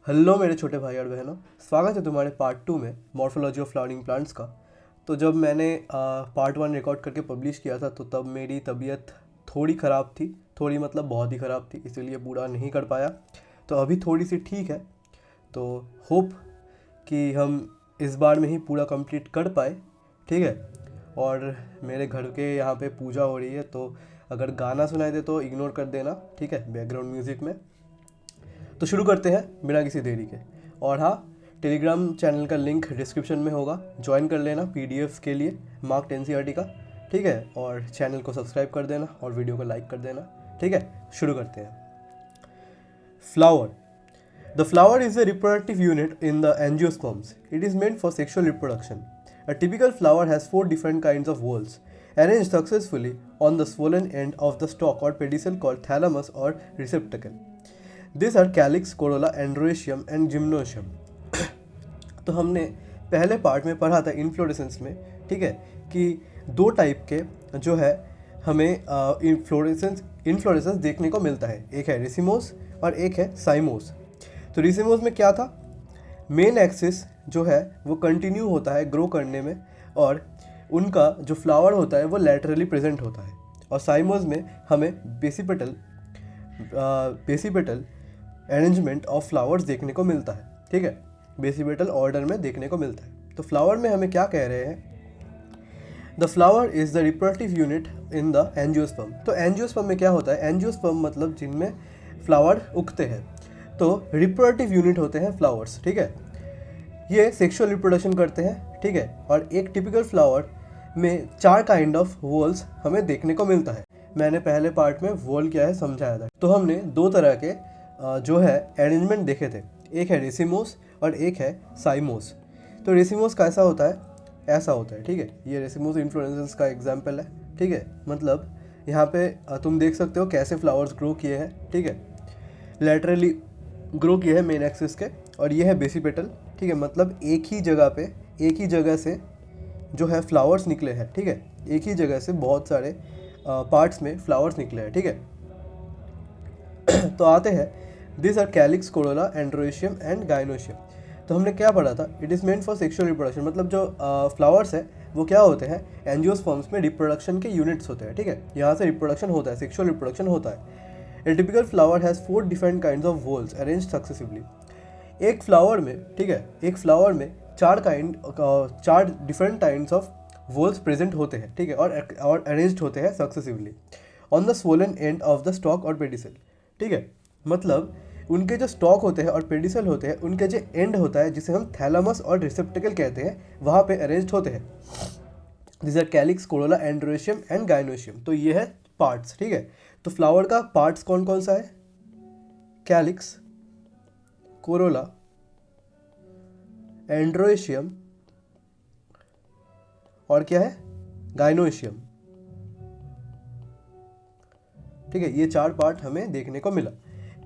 Hello मेरे छोटे भाई और बहनों, स्वागत है तुम्हारे पार्ट 2 में मॉर्फोलॉजी ऑफ फ्लावरिंग प्लांट्स का। तो जब मैंने पार्ट 1 रिकॉर्ड करके पब्लिश किया था तो तब मेरी तबीयत थोड़ी ख़राब थी, थोड़ी मतलब बहुत ही ख़राब थी, इसीलिए पूरा नहीं कर पाया। तो अभी थोड़ी सी ठीक है, तो होप कि हम इस बार में ही पूरा कंप्लीट कर पाए, ठीक है। और मेरे घर के यहाँ पे पूजा हो रही है, तो अगर गाना सुनाई दे तो इग्नोर कर देना, ठीक है, बैकग्राउंड म्यूज़िक में। तो शुरू करते हैं बिना किसी देरी के। और हाँ, टेलीग्राम चैनल का लिंक डिस्क्रिप्शन में होगा, ज्वाइन कर लेना पीडीएफ के लिए मार्क्ड एनसीईआरटी का, ठीक है। और चैनल को सब्सक्राइब कर देना और वीडियो को लाइक कर देना, ठीक है। शुरू करते हैं। Flower. The flower is a reproductive unit in the angiosperms. It is meant for sexual reproduction. A typical flower has 4 different kinds of whorls arranged successfully on the swollen end of the stalk or pedicel called thalamus or receptacle. These are calyx, corolla, androecium and gymnosium. तो हमने पहले part में पढ़ा था inflorescence में, ठीक है, कि दो टाइप के जो है हमें इन्फ्लोरेसेंस देखने को मिलता है। एक है रेसिमोस और एक है साइमोस। तो रेसिमोस में क्या था, मेन एक्सिस जो है वो कंटिन्यू होता है ग्रो करने में, और उनका जो फ्लावर होता है वो लैटरली प्रेजेंट होता है। और साइमोस में हमें बेसिपेटल अरेंजमेंट ऑफ फ्लावर्स देखने को मिलता है, ठीक है, बेसिपेटल ऑर्डर में देखने को मिलता है। तो फ्लावर में हमें क्या कह रहे हैं, the flower is the reproductive unit in the angiosperm. तो एंजियोस्पर्म में क्या होता है, एंजियोस्पर्म मतलब जिनमें फ्लावर उगते हैं, तो रिप्रोडक्टिव यूनिट होते हैं फ्लावर्स, ठीक है। ये सेक्सुअल रिप्रोडक्शन करते हैं, ठीक है। और एक टिपिकल फ्लावर में 4 काइंड ऑफ वॉल्स हमें देखने को मिलता है। मैंने पहले पार्ट में वॉल क्या है समझाया था। तो हमने 2 तरह के जो है अरेंजमेंट देखे थे, एक है रेसिमोस और एक है साइमोस। तो रेसिमोस कैसा होता है, ऐसा होता है, ठीक है। ये रेसिमोस इन्फ्लोरेसेंस का एग्जाम्पल है, ठीक है। मतलब यहाँ पे तुम देख सकते हो कैसे फ्लावर्स ग्रो किए हैं, ठीक है, लैटरली ग्रो किए हैं मेन एक्सिस के। और ये है बेसिपेटल, ठीक है, मतलब एक ही जगह से जो है फ्लावर्स निकले हैं, ठीक है, एक ही जगह से बहुत सारे पार्ट्स में फ्लावर्स निकले हैं, ठीक है। तो आते हैं, this are calyx, corolla, androecium and gynoecium. तो हमने क्या पढ़ा था, it is meant for sexual reproduction. मतलब जो फ्लावर्स है वो क्या होते हैं, एंजियोस्पर्म्स में रिप्रोडक्शन के यूनिट्स होते हैं, ठीक है। यहाँ से रिप्रोडक्शन होता है, सेक्सुअल रिप्रोडक्शन होता है। ए typical flower has 4 different kinds of walls arrange successively. एक फ्लावर में, ठीक है, एक फ्लावर में 4 different kinds of walls present होते हैं, ठीक है, और अरेंज्ड होते हैं successively on the swollen end of the stock और पेडिसल, ठीक है। मतलब उनके जो स्टॉक होते हैं और पेडिसल होते हैं, उनके जो एंड होता है जिसे हम थैलामस और रिसेप्टिकल कहते हैं, वहाँ पे अरेंज्ड होते हैं। This are calyx, corolla, androecium and gynoecium. तो ये है पार्ट्स, ठीक है। तो फ्लावर का पार्ट्स कौन कौन सा है, कैलिक्स, कोरोला, एंड्रोशियम और क्या है, गाइनोशियम, ठीक है। ये 4 पार्ट हमें देखने को मिला।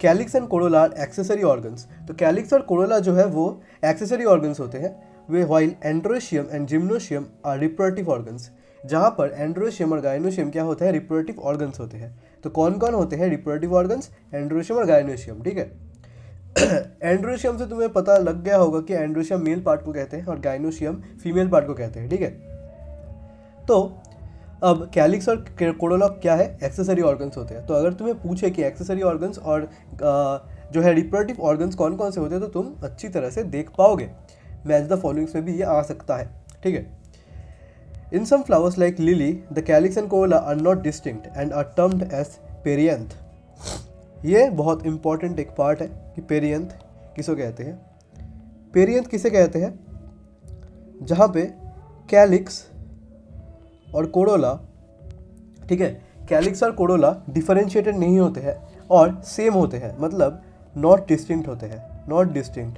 Calyx and corolla are accessory organs. तो कैलिक्स और कोरोला जो है वो एक्सेसरी ऑर्गन्स होते हैं वे, while androecium and gynoecium are reproductive organs. जहाँ पर एंड्रोशियम और गाइनोशियम क्या होता है, रिप्रोडक्टिव ऑर्गन्स होते हैं। तो कौन कौन होते हैं रिप्रोडक्टिव ऑर्गन्स, एंड्रोशियम और गाइनोशियम, ठीक है। एंड्रोशियम से तुम्हें पता लग गया होगा कि एंड्रोशियम मेल पार्ट को कहते हैं और गाइनोशियम फीमेल पार्ट को कहते हैं, ठीक है। तो अब कैलिक्स और कोरोला क्या है, एक्सेसरी ऑर्गन्स होते हैं। तो अगर तुम्हें पूछे कि एक्सेसरी ऑर्गन्स और जो है रिप्रोडक्टिव ऑर्गन्स कौन कौन से होते हैं, तो तुम अच्छी तरह से देख पाओगे। मैच द फॉलोइंग्स में भी ये आ सकता है, ठीक है। In some flowers like lily, the calyx and corolla are not distinct and are termed as perianth. ये बहुत इंपॉर्टेंट एक पार्ट है कि पेरियंथ किसको कहते हैं। पेरियंथ किसे कहते हैं, जहाँ पे कैलिक्स और कोरोला, ठीक है, कैलिक्स और कोरोला डिफरेंशिएटेड नहीं होते हैं और सेम होते हैं, मतलब नॉट डिस्टिंक्ट होते हैं, नॉट डिस्टिंक्ट।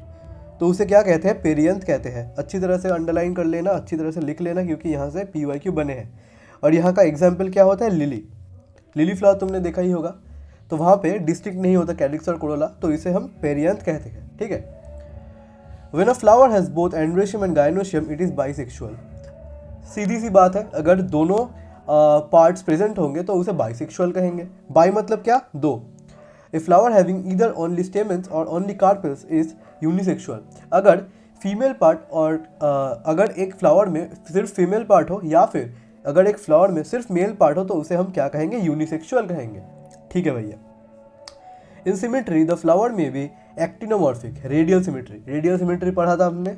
तो उसे क्या कहते हैं, पेरियंथ कहते हैं। अच्छी तरह से अंडरलाइन कर लेना, अच्छी तरह से लिख लेना, क्योंकि यहाँ से PYQ बने हैं। और यहाँ का एग्जाम्पल क्या होता है, लिली फ्लावर तुमने देखा ही होगा। तो वहाँ पे डिस्टिंक्ट नहीं होता कैलिक्स और कोरोला, तो इसे हम पेरियंथ कहते हैं, ठीक है। When a flower has both androecium and gynoecium it is bisexual. सीधी सी बात है, अगर दोनों पार्ट्स प्रेजेंट होंगे तो उसे बाइसेक्सुअल कहेंगे। बाई मतलब क्या, 2। A flower having either only stamens और ओनली कार्पेल्स इज यूनिसेक्सुअल। अगर फीमेल पार्ट और अगर एक फ्लावर में सिर्फ फीमेल पार्ट हो या फिर अगर एक फ्लावर में सिर्फ मेल पार्ट हो तो उसे हम क्या कहेंगे, यूनिसेक्सुअल कहेंगे। ठीक है भैया। इन सिमेट्री द फ्लावर में be actinomorphic, radial symmetry, radial symmetry पढ़ा था हमने,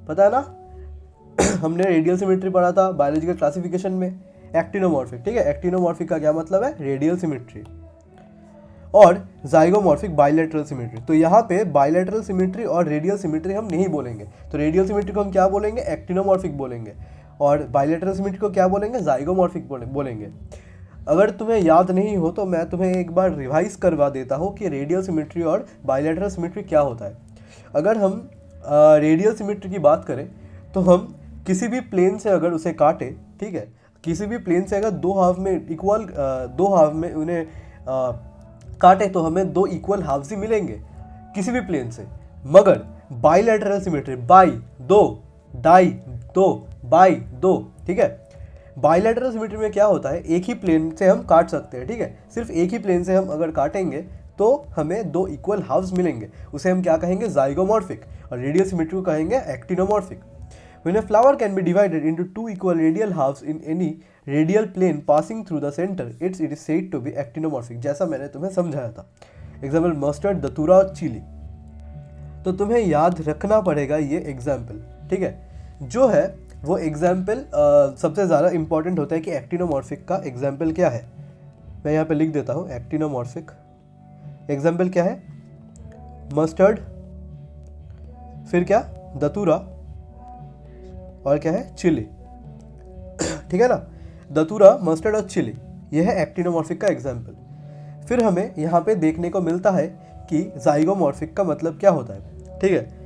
पता है ना हमने रेडियल सिमेट्री पढ़ा था बायोलॉजिकल क्लासिफिकेशन में। एक्टिनोमॉर्फिक, ठीक है, एक्टिनोमॉर्फिक का क्या मतलब है, रेडियल सिमेट्री। और जाइगोमॉर्फिक बाइलेटरल सिमेट्री। तो यहाँ पे बाइलेटरल सिमेट्री और रेडियल सिमेट्री हम नहीं बोलेंगे, तो रेडियल सिमेट्री को हम क्या बोलेंगे, एक्टिनोमॉर्फिक बोलेंगे, और बाइलेटरल सिमेट्री को क्या बोलेंगे, जाइगोमॉर्फिक बोलेंगे। अगर तुम्हें याद नहीं हो तो मैं तुम्हें एक बार रिवाइज करवा देता हूँ कि रेडियल सिमेट्री और बाइलेटरल सिमेट्री क्या होता है। अगर हम रेडियल सिमेट्री की बात करें तो हम किसी भी प्लेन से अगर उसे काटे, ठीक है, किसी भी प्लेन से अगर दो हाफ में इक्वल, दो हाफ में उन्हें काटे तो हमें दो इक्वल हाफ्स ही मिलेंगे किसी भी प्लेन से। मगर बाइलेटरल सिमेट्री, बाई दो, डाई दो, बाई दो, ठीक है। बाइलेटरल सिमेट्री में क्या होता है, एक ही प्लेन से हम काट सकते हैं, ठीक है, सिर्फ एक ही प्लेन से हम अगर काटेंगे तो हमें दो इक्वल हाफ्स मिलेंगे, उसे हम क्या कहेंगे, जाइगोमॉर्फिक। और रेडियल सिमेट्री को कहेंगे actinomorphic. When a flower can be divided into two equal radial halves in any radial plane passing through the center, it is said to be actinomorphic, जैसा मैंने तुम्हें समझाया था। एग्जाम्पल मस्टर्ड, दतूरा और chilli. तो तुम्हें याद रखना पड़ेगा ये एग्जाम्पल, ठीक है। जो है वो एग्जाम्पल सबसे ज़्यादा इंपॉर्टेंट होता है कि एक्टिनोमॉर्फिक का एग्जाम्पल क्या है। मैं यहाँ पे लिख देता हूँ, एक्टिनोमॉर्फिक एग्जाम्पल क्या है, मस्टर्ड, फिर क्या, दतूरा, और क्या है, चिली, ठीक है ना। दतूरा, मस्टर्ड और चिली, यह है एक्टिनोमॉर्फिक का एग्जाम्पल। फिर हमें यहाँ पे देखने को मिलता है कि जाइगोमॉर्फिक का मतलब क्या होता है, ठीक है।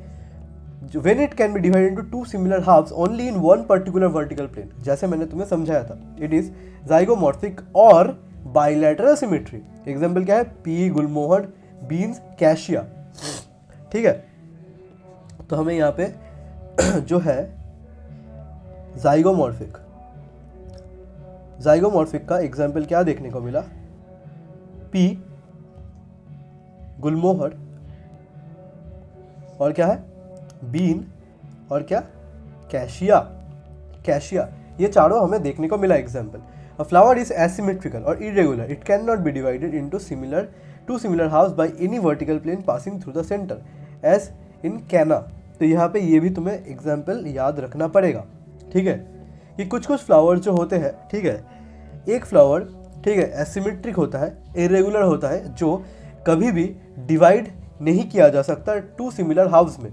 When it can be divided into two similar halves only in one particular vertical plane, जैसे मैंने तुम्हें समझाया था, it is zygomorphic और bilateral symmetry। एग्जाम्पल क्या है, पी, गुलमोहर, बीन्स, कैशिया, ठीक है। तो हमें यहाँ पे जो है जाइगोमॉर्फिक, जाइगोमॉर्फिक का एग्जाम्पल क्या देखने को मिला, पी, गुलमोहर, और क्या है, बीन, और क्या, कैशिया, कैशिया, ये चारों हमें देखने को मिला example. A flower is asymmetrical और irregular, it can not be divided into two similar halves by any vertical plane passing through the centre as in canna. तो यहाँ पे ये भी तुम्हें एग्जाम्पल याद रखना पड़ेगा, ठीक है, कि कुछ कुछ फ्लावर जो होते हैं, ठीक है, एक फ्लावर, ठीक है, एसिमेट्रिक होता है, इरेगुलर होता है, जो कभी भी डिवाइड नहीं किया जा सकता टू सिमिलर हाफ्स में,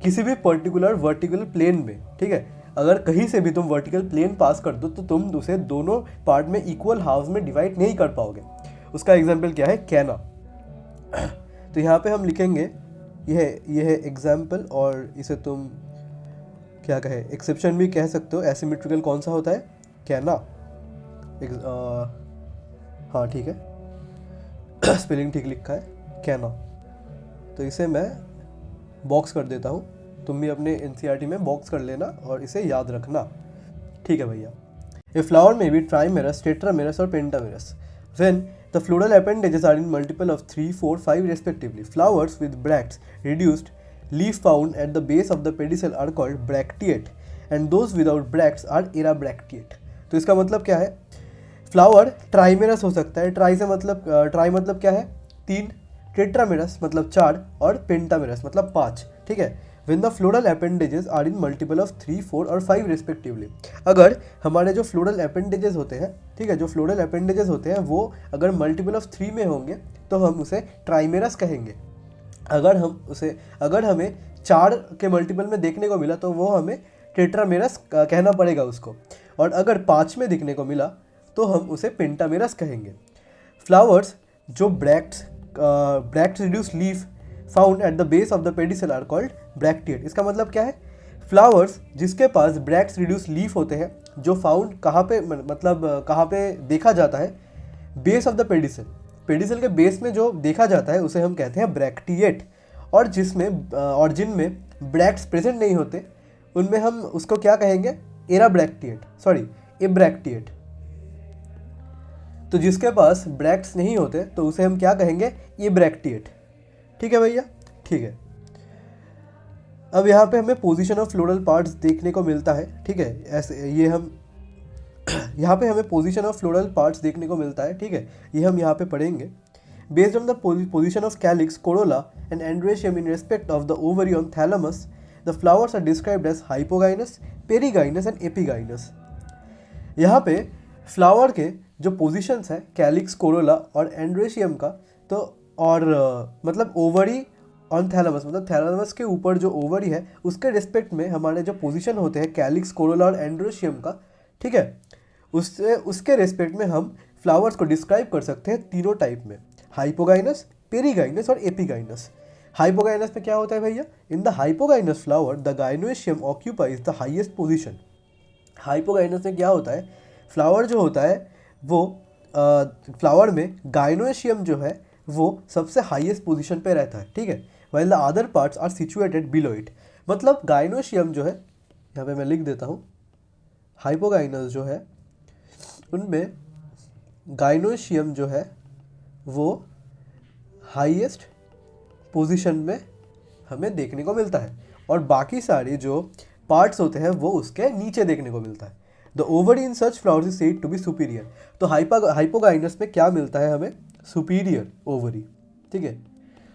किसी भी पर्टिकुलर वर्टिकल प्लेन में, ठीक है। अगर कहीं से भी तुम वर्टिकल प्लेन पास कर दो तो तुम उसे दोनों पार्ट में इक्वल हाफ्स में डिवाइड नहीं कर पाओगे। उसका एग्जाम्पल क्या है, कैना। तो यहाँ पे हम लिखेंगे यह है एग्जाम्पल, और इसे तुम क्या कहे, एक्सेप्शन भी कह सकते हो। एसिमेट्रिकल कौन सा होता है, कैना, हाँ ठीक है, स्पेलिंग ठीक लिखा है, कैना। तो इसे मैं बॉक्स कर देता हूँ, तुम भी अपने एनसीईआरटी में बॉक्स कर लेना और इसे याद रखना, ठीक है भैया। ए फ्लावर में बी ट्राइमेरस, टेट्रामेरस और pentamerous when the floral appendages are in multiple of 3, 4, 5 respectively. Flowers with bracts reduced leaf found at the base of the pedicel are called bracteate and those without bracts are erabracteate. तो इसका मतलब क्या है, flower ट्राइमेरस हो सकता है, try से मतलब, ट्राई मतलब क्या है, 3, टेट्रामेरस मतलब 4, और पेंटामेरस मतलब 5, ठीक है। When the floral appendages are in multiple of 3, 4 और 5 respectively. अगर हमारे जो फ्लोरल appendages होते हैं, ठीक है, जो फ्लोरल appendages होते हैं वो अगर मल्टीपल ऑफ 3 में होंगे तो हम उसे ट्राइमेरस कहेंगे। अगर हमें 4 के मल्टीपल में देखने को मिला तो वो हमें टेट्रामेरस कहना पड़ेगा उसको, और अगर 5 में देखने को मिला तो हम उसे पेंटामेरस कहेंगे। फ्लावर्स जो bracts reduce leaf found at the base of the pedicel are called bracteate. इसका मतलब क्या है, फ्लावर्स जिसके पास ब्रैक्ट्स रिड्यूस लीफ होते हैं, जो फाउंड कहाँ पे, मतलब कहाँ पे देखा जाता है, base of the pedicel, pedicel के बेस में जो देखा जाता है उसे हम कहते हैं ब्रैक्टिएट। और जिनमें ब्रैक्ट्स प्रेजेंट नहीं होते उनमें हम उसको क्या कहेंगे, एब्रैक्टिएट। तो जिसके पास ब्रैक्ट्स नहीं होते तो उसे हम क्या कहेंगे, एब्रैक्टिएट। ठीक है भैया, ठीक है। अब यहाँ पे हमें पोजीशन ऑफ फ्लोरल पार्ट्स देखने को मिलता है। ठीक है, ऐसे ये हम यहाँ पे हमें पोजीशन ऑफ फ्लोरल पार्ट्स देखने को मिलता है। ठीक है, ये हम यहाँ पे पढ़ेंगे। Based on the position of calyx, corolla and androecium in respect of the ovary on thalamus, the flowers are described as hypogynous, perigynous and epigynous. यहाँ पे फ्लावर के जो पोजीशंस हैं कैलिक्स, कोरोला और एंड्रेशियम का, तो और मतलब ओवरी ऑन थैलेमस, मतलब थैलेमस के ऊपर जो ओवरी है उसके रिस्पेक्ट में हमारे जो पोजीशन होते हैं कैलिक्स, कोरोला और एंड्रेशियम का, ठीक है, उसके रिस्पेक्ट में हम फ्लावर्स को डिस्क्राइब कर सकते हैं तीनों टाइप में, हाइपोगाइनस, पेरीगाइनस और एपीगाइनस। हाइपोगाइनस में क्या होता है भैया, in the hypogynous flower the gynoecium occupies the highest position. Hypogynous में क्या होता है, फ्लावर जो होता है वो फ्लावर में गाइनोशियम जो है वो सबसे हाईएस्ट पोजीशन पे रहता है। ठीक है, while the other parts are situated below it. मतलब गाइनोशियम जो है, यहाँ पे मैं लिख देता हूँ, हाइपोगाइनस जो है उनमें गाइनोशियम जो है वो हाईएस्ट पोजीशन में हमें देखने को मिलता है और बाकी सारे जो पार्ट्स होते हैं वो उसके नीचे देखने को मिलता है। The ovary in such flowers is said to be superior. तो हाइपोगाइनस में क्या मिलता है हमें, सुपीरियर ओवरी। ठीक है,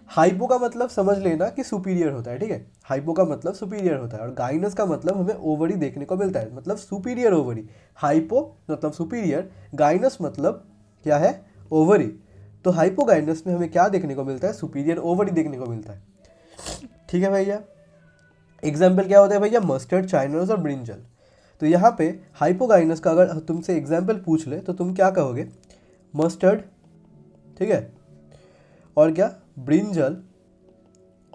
हाइपो का मतलब समझ लेना कि सुपीरियर होता है। ठीक है, हाइपो का मतलब सुपीरियर होता है और गाइनस का मतलब हमें ओवरी देखने को मिलता है, मतलब सुपीरियर ओवरी। हाइपो मतलब सुपीरियर, गाइनस मतलब क्या है, ओवरी। तो हाइपोगाइनस में हमें क्या देखने को मिलता है, सुपीरियर ओवरी देखने को मिलता है। ठीक है भैया, एग्जाम्पल क्या होता है भैया, मस्टर्ड, चाइनोज और ब्रिंजल। तो यहाँ पे हाइपोगाइनस का अगर तुमसे एग्जाम्पल पूछ ले तो तुम क्या कहोगे, मस्टर्ड, ठीक है, और क्या, ब्रिंजल,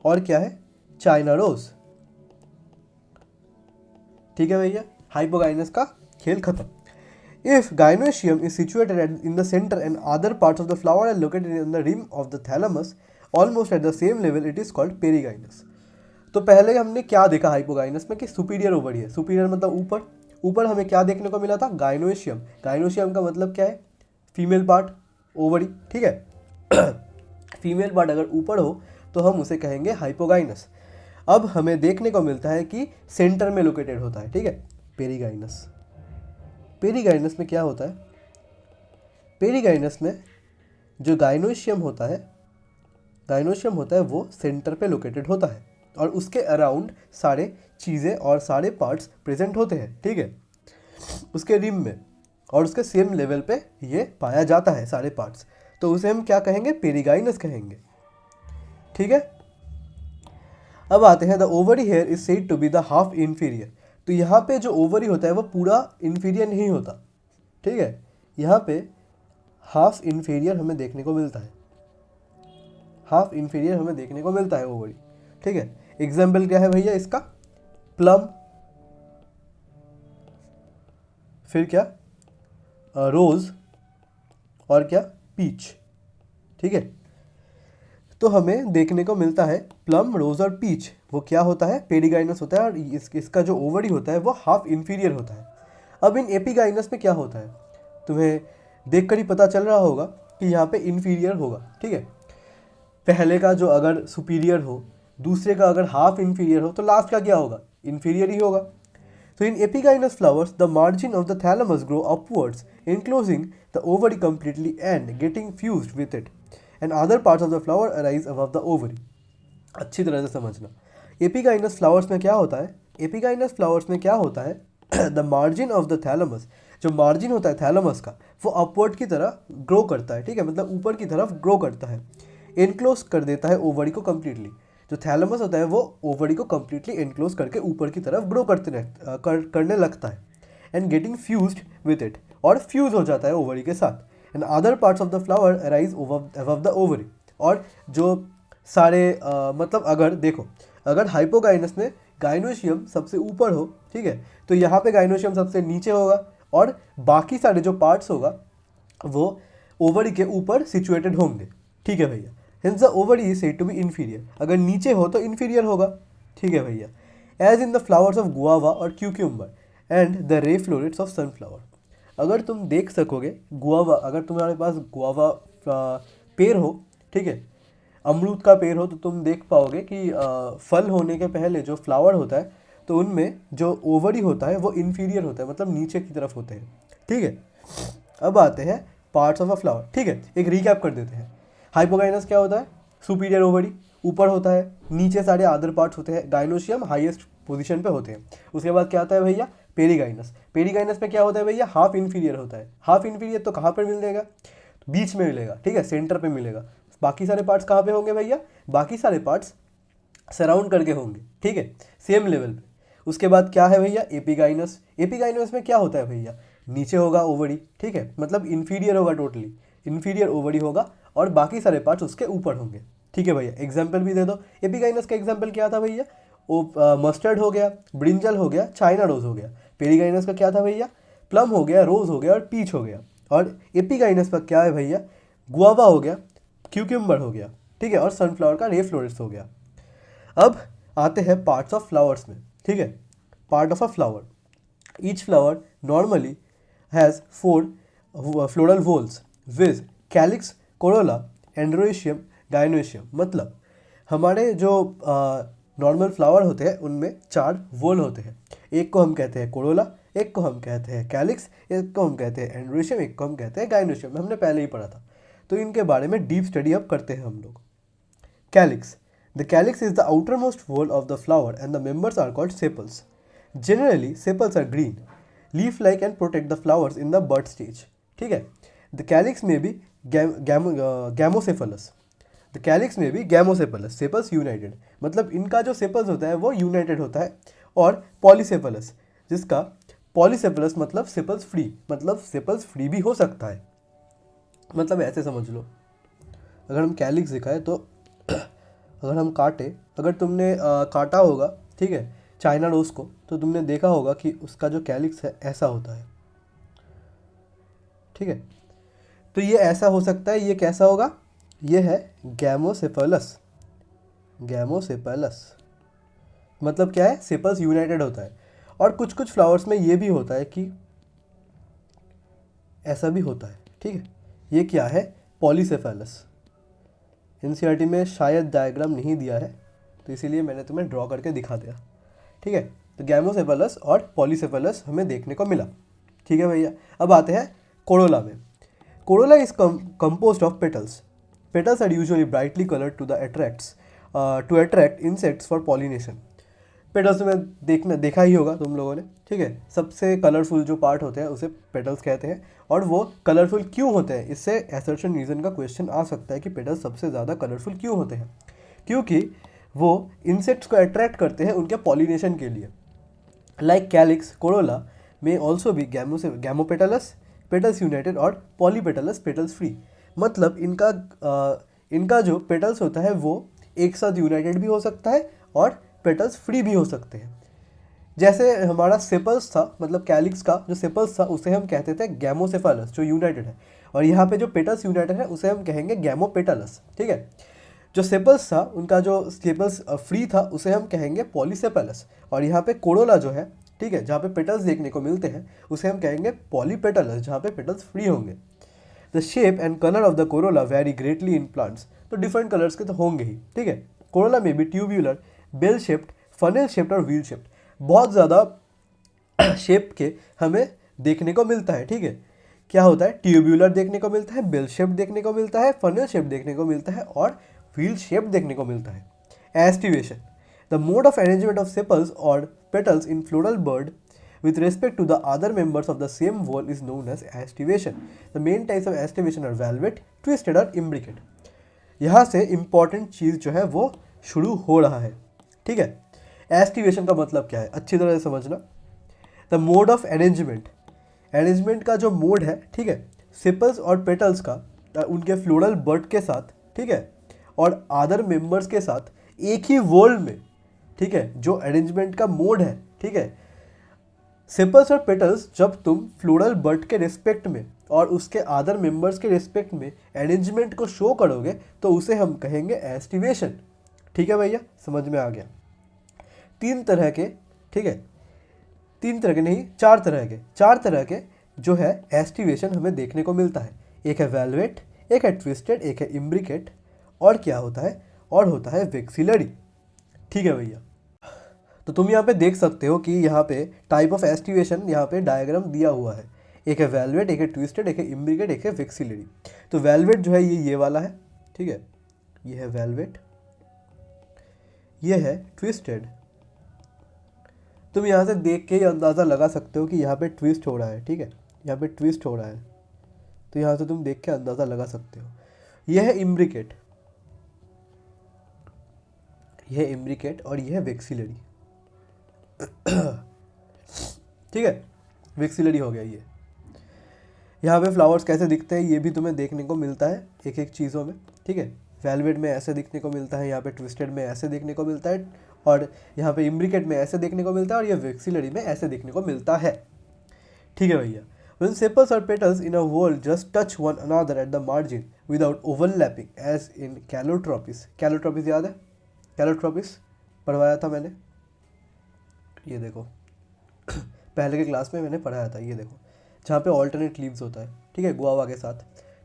और क्या है, चाइना रोज। ठीक है भैया, हाइपोगाइनस का खेल खत्म। If gynoecium is situated in the center and other parts of the flower are located in the rim of the thalamus, almost at the same level, it is called perigynous. तो पहले हमने क्या देखा hypogynous में कि superior ovary है। Superior मतलब ऊपर, ऊपर हमें क्या देखने को मिला था, गाइनोशियम। गाइनोशियम का मतलब क्या है, फीमेल पार्ट, ओवरी। ठीक है, फीमेल पार्ट अगर ऊपर हो तो हम उसे कहेंगे हाइपोगाइनस। अब हमें देखने को मिलता है कि सेंटर में लोकेटेड होता है। ठीक है, पेरीगाइनस। पेरीगाइनस में क्या होता है, पेरीगाइनस में जो गाइनोशियम होता है वो सेंटर पे लोकेटेड होता है और उसके अराउंड सारे चीज़ें और सारे पार्ट्स प्रेजेंट होते हैं। ठीक है, उसके रिम में और उसके सेम लेवल पे ये पाया जाता है सारे पार्ट्स, तो उसे हम क्या कहेंगे, पेरीगाइनस कहेंगे। ठीक है, अब आते हैं the ovary here is said to be the half inferior. तो यहाँ पे जो ओवरी होता है वो पूरा इन्फीरियर नहीं होता। ठीक है, यहाँ पे हाफ इन्फीरियर हमें देखने को मिलता है, हाफ इन्फीरियर हमें देखने को मिलता है ओवरी। ठीक है, एग्जाम्पल क्या है भैया इसका, प्लम, फिर क्या, रोज, और क्या, पीच। ठीक है, तो हमें देखने को मिलता है प्लम, रोज और पीच, वो क्या होता है, पेरीगाइनस होता है और इसका जो ओवरी होता है वो हाफ इन्फीरियर होता है। अब इन एपीगाइनस में क्या होता है, तुम्हें देखकर ही पता चल रहा होगा कि यहाँ पे इन्फीरियर होगा। ठीक है, पहले का जो अगर सुपीरियर हो, दूसरे का अगर हाफ इन्फीरियर हो, तो लास्ट का क्या होगा, इन्फीरियर ही होगा। तो in epigynous flowers the margin of the thalamus grow upwards enclosing the ovary completely and getting fused with it, and other parts of the flower arise above the ovary. अच्छी तरह से समझना, एपीगाइनस फ्लावर्स में क्या होता है, epigynous flowers में क्या होता है, the margin of the thalamus, जो मार्जिन होता है थैलेमस का वो अपवर्ड की तरह ग्रो करता है। ठीक है, मतलब ऊपर की तरफ ग्रो करता है, एनक्लोज कर देता है ओवरी को कम्प्लीटली। जो थैलेमस होता है वो ओवरी को कम्प्लीटली एनक्लोज करके ऊपर की तरफ ग्रो करने लगता है, and getting fused with it, और फ्यूज हो जाता है ओवरी के साथ। And other parts of the flower arise above the ovary, और जो सारे मतलब अगर देखो, अगर हाइपोगाइनस में गाइनोशियम सबसे ऊपर हो, ठीक है, तो यहाँ पे गाइनोशियम सबसे नीचे होगा और बाकी सारे जो पार्ट्स होगा वो ओवरी के ऊपर सिचुएटेड होंगे। ठीक है भैया, hence the ovary is said to be inferior. अगर नीचे हो तो इन्फीरियर होगा। ठीक है भैया, as in the flowers of guava और cucumber and the ray florets of sunflower. अगर तुम देख सकोगे गुआवा, अगर तुम्हारे पास गुआवा पेड़ हो, ठीक है, अमरूद का पेड़ हो, तो तुम देख पाओगे कि फल होने के पहले जो फ्लावर होता है तो उनमें जो ओवरी होता है वो इन्फीरियर होता है, मतलब नीचे की तरफ होते हैं, ठीक है। अब आते हैं पार्ट्स ऑफ अ फ्लावर, ठीक है, एक रिकैप कर देते हैं। हाइपोगाइनस क्या होता है? सुपीरियर ओवरी ऊपर होता है, नीचे सारे अदर पार्ट्स होते हैं, गाइनोशियम हाईएस्ट पोजीशन पे होते हैं। उसके बाद क्या आता है भैया? पेरीगाइनस। पेरीगाइनस में क्या होता है भैया? हाफ इन्फीरियर होता है। हाफ इन्फीरियर तो कहाँ पर मिलेगा? बीच में मिलेगा, ठीक है, सेंटर पे मिलेगा। बाकी सारे पार्ट्स कहाँ पे होंगे भैया? बाकी सारे पार्ट्स सराउंड करके होंगे, ठीक है, सेम लेवल पे। उसके बाद क्या है भैया? एपिगाइनस। एपिगाइनस में क्या होता है भैया? नीचे होगा ओवरी, ठीक है, मतलब इन्फीरियर होगा, टोटली इन्फीरियर ओवरी होगा, और बाकी सारे पार्ट्स उसके ऊपर होंगे, ठीक है भैया। एग्जाम्पल भी दे दो। एपिगाइनस का एग्जाम्पल क्या था भैया? वो मस्टर्ड हो गया, ब्रिंजल हो गया, चाइना रोज हो गया। पेरीगाइनस का क्या था भैया? प्लम हो गया, रोज हो गया और पीच हो गया। और एपिगाइनस का क्या है भैया? गुआवा हो गया, क्यूक्यूम्बर हो गया, ठीक है, और सनफ्लावर का रे फ्लोरेंस हो गया। अब आते हैं पार्ट्स ऑफ फ्लावर्स में, ठीक है। Part of a flower, each flower normally has 4 floral whorls viz calyx, corolla, androecium, gynoecium. मतलब हमारे जो नॉर्मल फ्लावर होते हैं उनमें 4 वोल होते हैं। एक को हम कहते हैं कोरोला, एक को हम कहते हैं कैलिक्स, एक को हम कहते हैं एंड्रोशियम, एक को हम कहते हैं गाइनोशियम। हमने पहले ही पढ़ा था, तो इनके बारे में डीप स्टडी अब करते हैं हम लोग। Calyx. The calyx is the outermost wall of the flower and the members are called sepals. Generally, sepals are green, leaf-like and protect the flowers in the bud stage. ठीक है? The calyx may be gamocephalous. The calyx may be gamocephalous. Sepals united. मतलब इनका जो sepals होता है वो united होता है, और polycephalous, जिसका polycephalous मतलब sepals free, मतलब sepals free भी हो सकता है। मतलब ऐसे समझ लो, अगर हम कैलिक्स दिखाए तो अगर हम काटे, अगर तुमने काटा होगा, ठीक है, चाइना रोज को, तो तुमने देखा होगा कि उसका जो कैलिक्स है ऐसा होता है, ठीक है। तो ये ऐसा हो सकता है, ये कैसा होगा? ये है गैमोसेफेलस। गैमोसेफेलस मतलब क्या है? सेपल्स यूनाइटेड होता है। और कुछ कुछ फ्लावर्स में ये भी होता है कि ऐसा भी होता है, ठीक है। ये क्या है? पॉलीसेफेलस। एनसीईआरटी में शायद डायग्राम नहीं दिया है, तो इसीलिए मैंने तुम्हें ड्रॉ करके दिखा दिया, ठीक है। तो गैमोसेफेलस और पॉलीसेफेलस हमें देखने को मिला, ठीक है भैया। अब आते हैं कोरोला में। Corolla is composed of petals. Petals are usually brightly coloured to attract insects for pollination. Petals में देखा ही होगा तुम लोगों ने, ठीक है। सबसे कलरफुल जो पार्ट होते हैं उसे पेटल्स कहते हैं। और वो कलरफुल क्यों होते हैं? इससे एसर्शन रीजन का क्वेश्चन आ सकता है कि पेटल्स सबसे ज़्यादा कलरफुल क्यों होते हैं? क्योंकि वो इंसेक्ट्स को अट्रैक्ट करते हैं उनके पॉलिनेशन के लिए। लाइक कैलिक्स, कोरोला में ऑल्सो भी गैमोपेटलस, पेटल्स यूनाइटेड, और पॉलीपेटलस, पेटल्स फ्री। मतलब इनका जो पेटल्स होता है वो एक साथ यूनाइटेड भी हो सकता है और पेटल्स फ्री भी हो सकते हैं। जैसे हमारा सेपल्स था, मतलब कैलिक्स का जो सेपल्स था उसे हम कहते थे गैमोसेफेलस, जो यूनाइटेड है, और यहाँ पे जो पेटल्स यूनाइटेड है उसे हम कहेंगे गैमोपेटलस, ठीक है। जो सेपल्स था, उनका जो सेपल्स फ्री था उसे हम कहेंगे पॉलीसेपेलस, और यहाँ पे कोरोला जो है, ठीक है, जहाँ पे पेटल्स देखने को मिलते हैं उसे हम कहेंगे पॉलीपेटलस, जहाँ पे पेटल्स फ्री होंगे। The shape and colour of the corolla vary greatly in plants. तो डिफरेंट कलर्स के तो होंगे ही, ठीक है। कोरोला में भी tubular, bell shaped, funnel shaped और व्हील शेप्ड, बहुत ज़्यादा शेप के हमें देखने को मिलता है, ठीक है। क्या होता है? ट्यूब्यूलर देखने को मिलता है, बेल शेप देखने को मिलता है, फनल शेप देखने को मिलता है, और व्हील शेप देखने को मिलता है। Aestivation, the mode of arrangement of sepals और petals in floral bud with respect to the other members of the same whorl is known as estivation. The main types of estivation are velvet, twisted और imbricate. यहाँ से important चीज़ जो है वो शुरू हो रहा है, ठीक है। एस्टिवेशन का मतलब क्या है? अच्छी तरह से समझना। The mode of arrangement, arrangement का जो मोड है, ठीक है, सेपल्स और पेटल्स का उनके फ्लोरल बर्ड के साथ, ठीक है, और अदर मेंबर्स के साथ एक ही वोल में, ठीक है, जो अरेंजमेंट का मोड है, ठीक है। सेपल्स और पेटल्स जब तुम फ्लोरल बर्ड के रिस्पेक्ट में और उसके अदर मेंबर्स के रिस्पेक्ट में अरेंजमेंट को शो करोगे तो उसे हम कहेंगे एस्टिवेशन, ठीक है भैया, समझ में आ गया। 3 तरह के, ठीक है, 3 तरह के नहीं, 4 तरह के जो है एस्टिवेशन हमें देखने को मिलता है। एक है वेलवेट, एक है ट्विस्टेड, एक है इम्ब्रिकेट, और क्या होता है, और होता है वेक्सिलरी। ठीक है भैया, तो तुम यहाँ पे देख सकते हो कि यहाँ पे टाइप ऑफ एस्टिवेशन यहाँ पे डायग्राम दिया हुआ है। एक है वेलवेट, एक है ट्विस्टेड, एक है इम्ब्रिकेट, एक है वेक्सिलरी। तो वेलवेट जो है ये वाला है, ठीक है, ये है वेलवेट, ये है ट्विस्टेड। तुम यहाँ से देख के ही अंदाज़ा लगा सकते हो कि यहाँ पे ट्विस्ट हो रहा है, ठीक है, यहाँ पे ट्विस्ट हो रहा है, तो यहाँ से तुम देख के अंदाज़ा लगा सकते हो। यह है इम्ब्रिकेट, यह है इम्ब्रिकेट, और यह है वेक्सिलरी। ठीक है, वेक्सिलरी हो गया ये। यहाँ पे फ्लावर्स कैसे दिखते हैं ये भी तुम्हें देखने को मिलता है एक एक चीज़ों में, ठीक है। वेलवेट में ऐसे दिखने को मिलता है, यहाँ पे ट्विस्टेड में ऐसे देखने को मिलता है, और यहाँ पे इम्ब्रिकेट में ऐसे देखने को मिलता है, और ये वेक्सिलरी में ऐसे देखने को मिलता है। ठीक है भैया। When sepals or petals in a whorl just touch one another at the margin without overlapping, as in calotropis. Calotropis याद है? Calotropis पढ़वाया था मैंने, ये देखो पहले के क्लास में मैंने पढ़ाया था, ये देखो जहाँ पे ऑल्टरनेट लीव्स होता है, ठीक है, गुआवा के साथ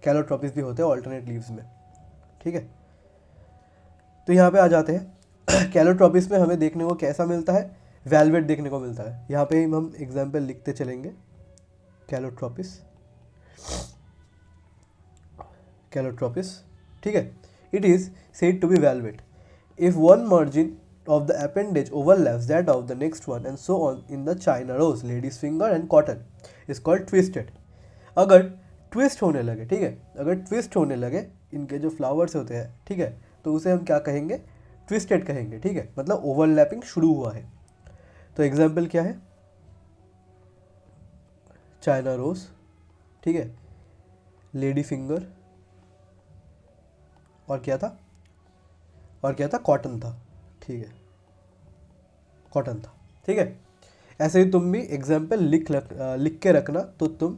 कैलोट्रोपिस भी होते हैं ऑल्टरनेट लीव्स में, ठीक है। तो यहाँ पे आ जाते हैं कैलोट्रोपिस में हमें देखने को कैसा मिलता है, वेलवेट देखने को मिलता है। यहाँ पे हम एग्जाम्पल लिखते चलेंगे, कैलोट्रोपिस, कैलोट्रोपिस, ठीक है। It is said to be velvet if one margin of the appendage overlaps that of the next one and so on in the China rose, lady's finger and cotton is called twisted. अगर twist होने लगे, ठीक है, अगर twist होने लगे इनके जो फ्लावर्स होते हैं, ठीक है, तो उसे हम क्या कहेंगे, ट्विस्टेड कहेंगे, ठीक है, मतलब ओवरलैपिंग शुरू हुआ है। तो एग्जाम्पल क्या है, चाइना रोज, ठीक है, लेडी फिंगर, और क्या था, और क्या था, कॉटन था, ठीक है, कॉटन था, ठीक है। ऐसे ही तुम भी एग्जाम्पल लिख के रखना, तो तुम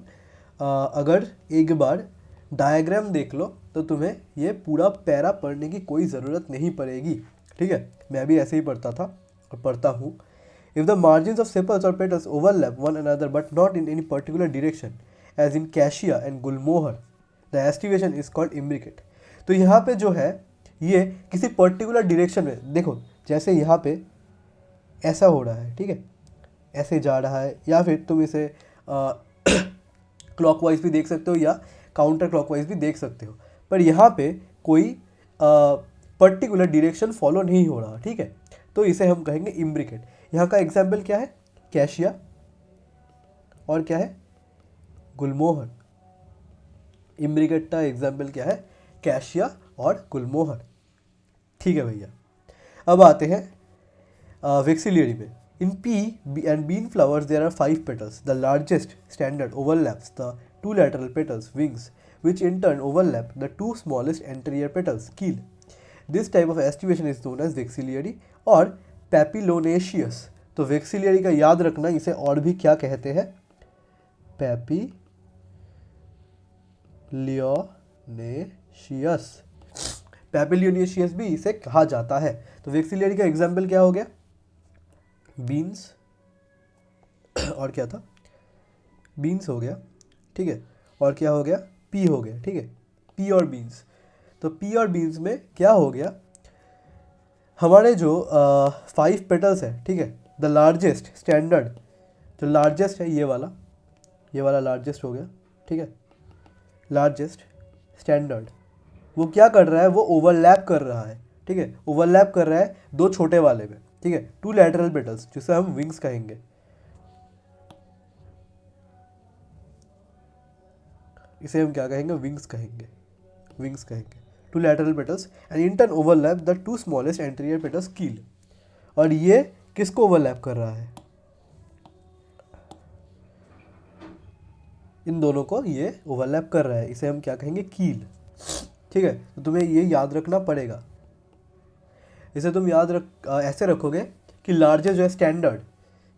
अगर एक बार डायग्राम देख लो तो तुम्हें ये पूरा पैरा पढ़ने की कोई ज़रूरत नहीं पड़ेगी, ठीक है। मैं भी ऐसे ही पढ़ता था और पढ़ता हूँ। If the margin of sepals और petals overlap one another but not in any particular direction as in cassia and gulmohar, the aestivation is called imbricate. तो यहाँ पे जो है ये किसी पर्टिकुलर डिरेक्शन में, देखो जैसे यहाँ पे ऐसा हो रहा है, ठीक है, ऐसे जा रहा है, या फिर तुम इसे क्लॉकवाइज भी देख सकते हो या काउंटर क्लॉकवाइज भी देख सकते हो, पर यहाँ पे कोई पर्टिकुलर डायरेक्शन फॉलो नहीं हो रहा, ठीक है, तो इसे हम कहेंगे इम्ब्रिकेट। यहाँ का एग्जाम्पल क्या है, कैशिया, और क्या है, गुलमोहर। इम्ब्रिकेट का एग्जाम्पल क्या है, कैशिया और गुलमोहर, ठीक है भैया। अब आते हैं वेक्सिलरी में। In pea and bean flowers there are 5 petals. The largest standard overlaps the 2 lateral petals wings, which in turn overlap the 2 smallest anterior petals keel. This type of estivation is known as vexillary और papilionaceous. तो vexillary का याद रखना, इसे और भी क्या कहते हैं, पैपिलियोनेशियस, पैपिलियोनेशियस भी इसे कहा जाता है। तो वेक्सिलरी का एग्जाम्पल क्या हो गया, बीन्स, और क्या था, बीन्स हो गया, ठीक है, और क्या हो गया, पी हो गया, ठीक है, पी और बीन्स। तो पी और बीन्स में क्या हो गया, हमारे जो 5 पेटल्स है, ठीक है, द लार्जेस्ट स्टैंडर्ड, जो लार्जेस्ट है ये वाला लार्जेस्ट हो गया, ठीक है, लार्जेस्ट स्टैंडर्ड, वो क्या कर रहा है, वो ओवरलैप कर रहा है, ठीक है, ओवरलैप कर रहा है 2 छोटे वाले में, ठीक है, 2 लैटरल पेटल्स जिसे हम विंग्स कहेंगे, इसे हम क्या कहेंगे, विंग्स कहेंगे, विंग्स कहेंगे। 2 lateral petals and in turn overlap the 2 smallest anterior petals कील। और ये किसको ओवरलैप कर रहा है, इन दोनों को ये ओवरलैप कर रहा है, इसे हम क्या कहेंगे, कील, ठीक है। तो तुम्हें ये याद रखना पड़ेगा। इसे तुम ऐसे रखोगे कि लार्जेस्ट जो है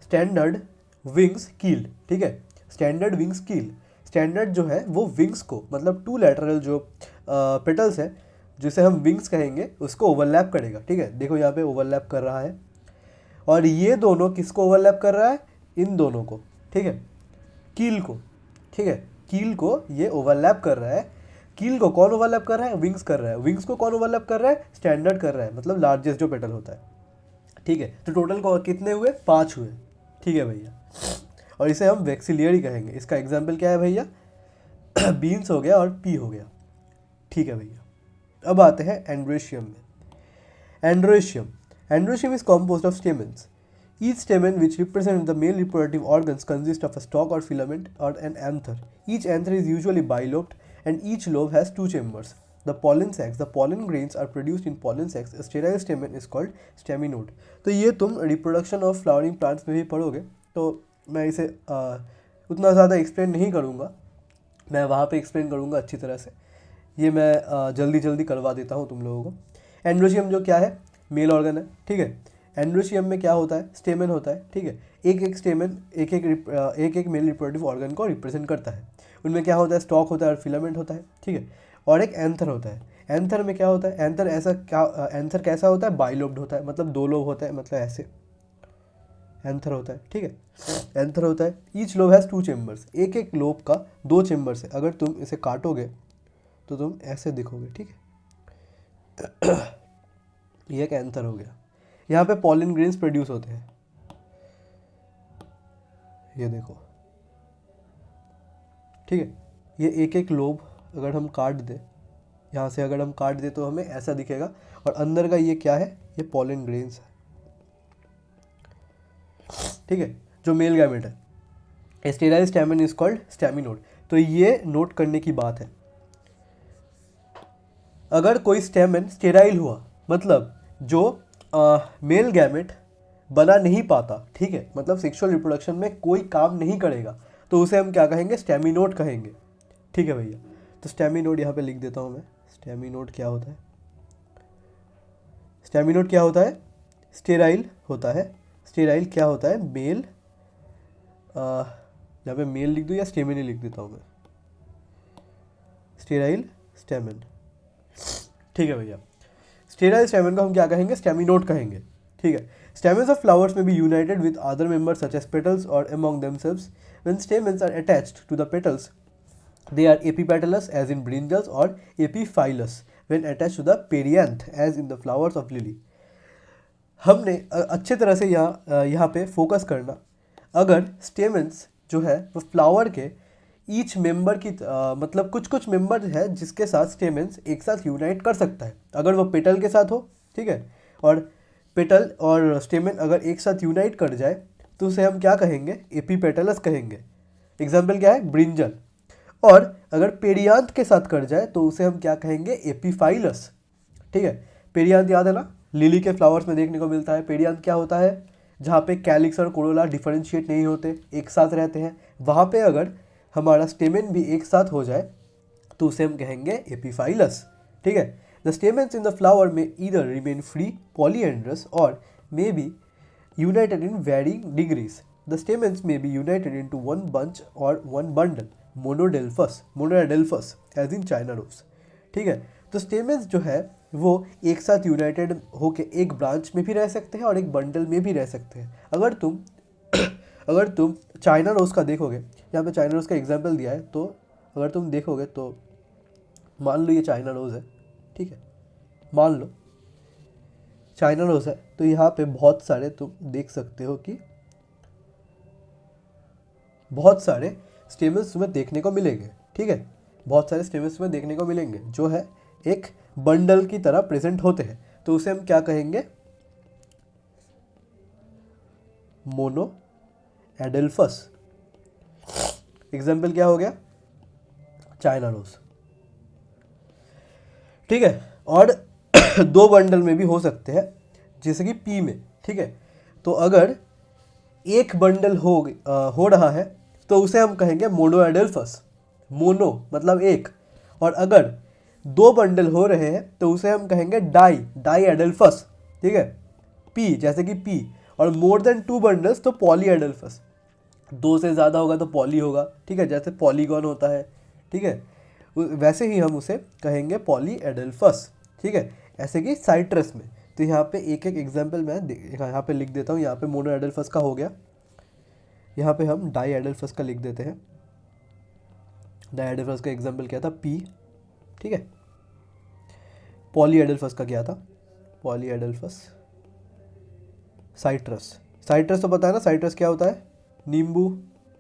स्टैंडर्ड विंग्स कील, ठीक है, स्टैंडर्ड विंग्स कील। स्टैंडर्ड जो है वो विंग्स को, मतलब 2 लैटरल जो पेटल्स है जिसे हम विंग्स कहेंगे, उसको ओवरलैप करेगा, ठीक है। देखो यहाँ पे ओवरलैप कर रहा है, और ये दोनों किसको ओवरलैप कर रहा है, इन दोनों को, ठीक है, कील को, ठीक है, कील को ये ओवरलैप कर रहा है। कील को कौन ओवरलैप कर रहा है? विंग्स कर रहा है। विंग्स को कौन ओवरलैप कर रहा है? स्टैंडर्ड कर रहा है, मतलब लार्जेस्ट जो पेटल होता है, ठीक है। तो टोटल कितने हुए? 5 हुए, ठीक है भैया। और इसे हम वैक्सिलियरी कहेंगे। इसका एग्जाम्पल क्या है भैया? बीन्स हो गया और पी हो गया, ठीक है भैया। अब आते हैं एंड्रोशियम में। Androecium is composed of stamens. Each stamen which represent the male reproductive organs consists of a stalk or filament or an anther. Each anther is usually bilobed and each lobe has 2 chambers. The pollen sacs, the pollen grains are produced in pollen sacs. A sterile stamen is called staminode. तो ये तुम reproduction of flowering plants में भी पढ़ोगे, तो मैं इसे उतना ज़्यादा एक्सप्लेन नहीं करूँगा, मैं वहाँ पे एक्सप्लेन करूँगा अच्छी तरह से। ये मैं जल्दी जल्दी करवा देता हूँ तुम लोगों को। एंड्रोशियम जो क्या है? मेल ऑर्गन है, ठीक है। एंड्रोशियम में क्या होता है? स्टेमन होता है, ठीक है। एक एक स्टेमन एक एक मेल रिप्रोडक्टिव ऑर्गन को रिप्रेजेंट करता है। उनमें क्या होता है? स्टॉक होता है और फिलामेंट होता है, ठीक है। और एक एंथर होता है। एंथर में क्या होता है? एंथर कैसा होता है? बाइलोब्ड होता है, मतलब 2 लोब होता है, मतलब ऐसे एंथर होता है, ठीक है। एंथर होता है। Each lobe has 2 chambers. एक एक लोब का 2 चेम्बर्स है। अगर तुम इसे काटोगे तो तुम ऐसे दिखोगे, ठीक है। ये एक एंथर हो गया। यहाँ पे पॉलिन ग्रेन्स प्रोड्यूस होते हैं, ये देखो, ठीक है। ये एक एक लोब अगर हम काट दें, यहाँ से अगर हम काट दें तो हमें ऐसा दिखेगा। और अंदर का ये क्या है? ये पॉलिन ग्रेन्स है, ठीक है, जो मेल गैमेट है। Sterile stamen is called staminode. तो ये नोट करने की बात है। अगर कोई स्टैमेन स्टेराइल हुआ, मतलब जो मेल गैमेट बना नहीं पाता, ठीक है, मतलब सेक्सुअल रिप्रोडक्शन में कोई काम नहीं करेगा, तो उसे हम क्या कहेंगे? स्टैमिनोड कहेंगे, ठीक है भैया। तो स्टैमिनोड यहाँ पे लिख देता हूँ मैं। स्टैमिनोड क्या होता है? स्टैमिनोड क्या होता है? स्टेराइल होता है। स्टेराइल क्या होता है? मेल, यहाँ पे मेल लिख दूँ या स्टेमिन ही लिख देता हूँ मैं? स्टेराइल स्टेमिन, ठीक है भैया। स्टेराइल स्टेमन को हम क्या कहेंगे? स्टैमिनोड कहेंगे, ठीक है। Stamens of flowers may be united with other members such as petals or among themselves. When stamens are attached to the petals, they are epipetalous as in brinjals or epiphyllous when attached to the perianth as in the flowers of lily. हमने अच्छे तरह से यहाँ पे focus करना। अगर stamens जो है वो फ्लावर के ईच मेंबर की मतलब कुछ कुछ मेंबर है जिसके साथ स्टेमेंस एक साथ यूनाइट कर सकता है। अगर वो पेटल के साथ हो, ठीक है, और पेटल और स्टेमेन अगर एक साथ यूनाइट कर जाए तो उसे हम क्या कहेंगे? एपीपेटलस कहेंगे। एग्जाम्पल क्या है? ब्रिंजल। और अगर पेरियांथ के साथ कर जाए तो उसे हम क्या कहेंगे? एपीफाइलस, ठीक है। पेरियांथ याद है ना, लिली के फ्लावर्स में देखने को मिलता है। पेरियांथ क्या होता है? जहाँ पे कैलिक्स और कोरोला डिफरेंशिएट नहीं होते, एक साथ रहते हैं, वहाँ पे अगर हमारा स्टेमेन भी एक साथ हो जाए तो उसे हम कहेंगे एपीफाइलस, ठीक है। The stamens in the flower में ईदर रिमेन फ्री, पॉलीएंड्रस और may be united in varying degrees. The stamens may be united into one bunch और one bundle, monadelphous as in China rose, ठीक है। तो स्टेमेन्स जो है वो एक साथ यूनाइटेड होके एक ब्रांच में भी रह सकते हैं और एक बंडल में भी रह सकते हैं। अगर तुम चाइना रोज का देखोगे, यहाँ पे चाइना रोज का एग्जाम्पल दिया है, तो अगर तुम देखोगे तो मान लो ये चाइना रोज है, ठीक है, मान लो चाइना रोज है, तो यहाँ पे बहुत सारे तुम देख सकते हो कि बहुत सारे स्टेमन्स तुम्हें देखने को मिलेंगे, ठीक है। बहुत सारे स्टेमन्स तुम्हें देखने को मिलेंगे जो है एक बंडल की तरह प्रेजेंट होते हैं, तो उसे हम क्या कहेंगे? मोनो एडेल्फस। एग्जाम्पल क्या हो गया? चाइना रोज, ठीक है। और 2 बंडल में भी हो सकते हैं, जैसे कि पी में, ठीक है। तो अगर एक बंडल हो रहा है तो उसे हम कहेंगे मोनो एडेल्फस। मोनो मतलब एक, और अगर 2 बंडल हो रहे हैं तो उसे हम कहेंगे डाई एडेल्फस, ठीक है। पी जैसे कि पी, और मोर देन 2 बंडल्स तो पॉली एडेल्फस। 2 से ज़्यादा होगा तो पॉली होगा, ठीक है, जैसे पॉलीगॉन होता है, ठीक है, वैसे ही हम उसे कहेंगे पॉली एडेल्फस, ठीक है। ऐसे कि साइट्रस में, तो यहाँ पे एक एक एग्जाम्पल मैं यहाँ पे लिख देता हूँ। यहाँ पे मोनो एडेल्फस का हो गया, यहाँ पे हम डाई एडेल्फस का लिख देते हैं। डायडेल्फस का एग्जाम्पल क्या था, पी, ठीक है। पॉलीएडेल्फस का क्या था, पॉलीएडेल्फस, साइट्रस, साइट्रस तो पता है ना, साइट्रस क्या होता है, नींबू,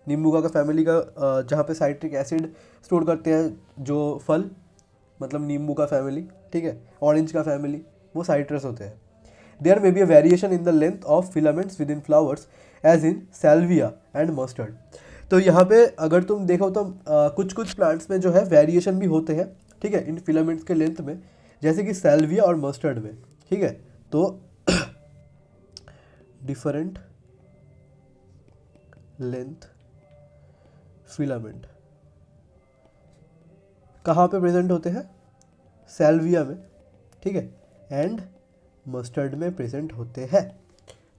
नींबू का फैमिली का, जहाँ पे साइट्रिक एसिड स्टोर करते हैं जो फल, मतलब नींबू का फैमिली, ठीक है, ऑरेंज का फैमिली, वो साइट्रस होते हैं। There may be a variation in the length of filaments within flowers as in salvia and mustard. तो यहाँ पे अगर तुम देखो तो कुछ कुछ प्लांट्स में जो है वेरिएशन भी होते हैं, ठीक है, इन फिलामेंट्स के लेंथ में, जैसे कि सैल्विया और मस्टर्ड में, ठीक है। तो डिफरेंट लेंथ फिलामेंट कहाँ पे प्रेजेंट होते हैं, सैल्विया में, ठीक है, एंड मस्टर्ड में प्रेजेंट होते हैं,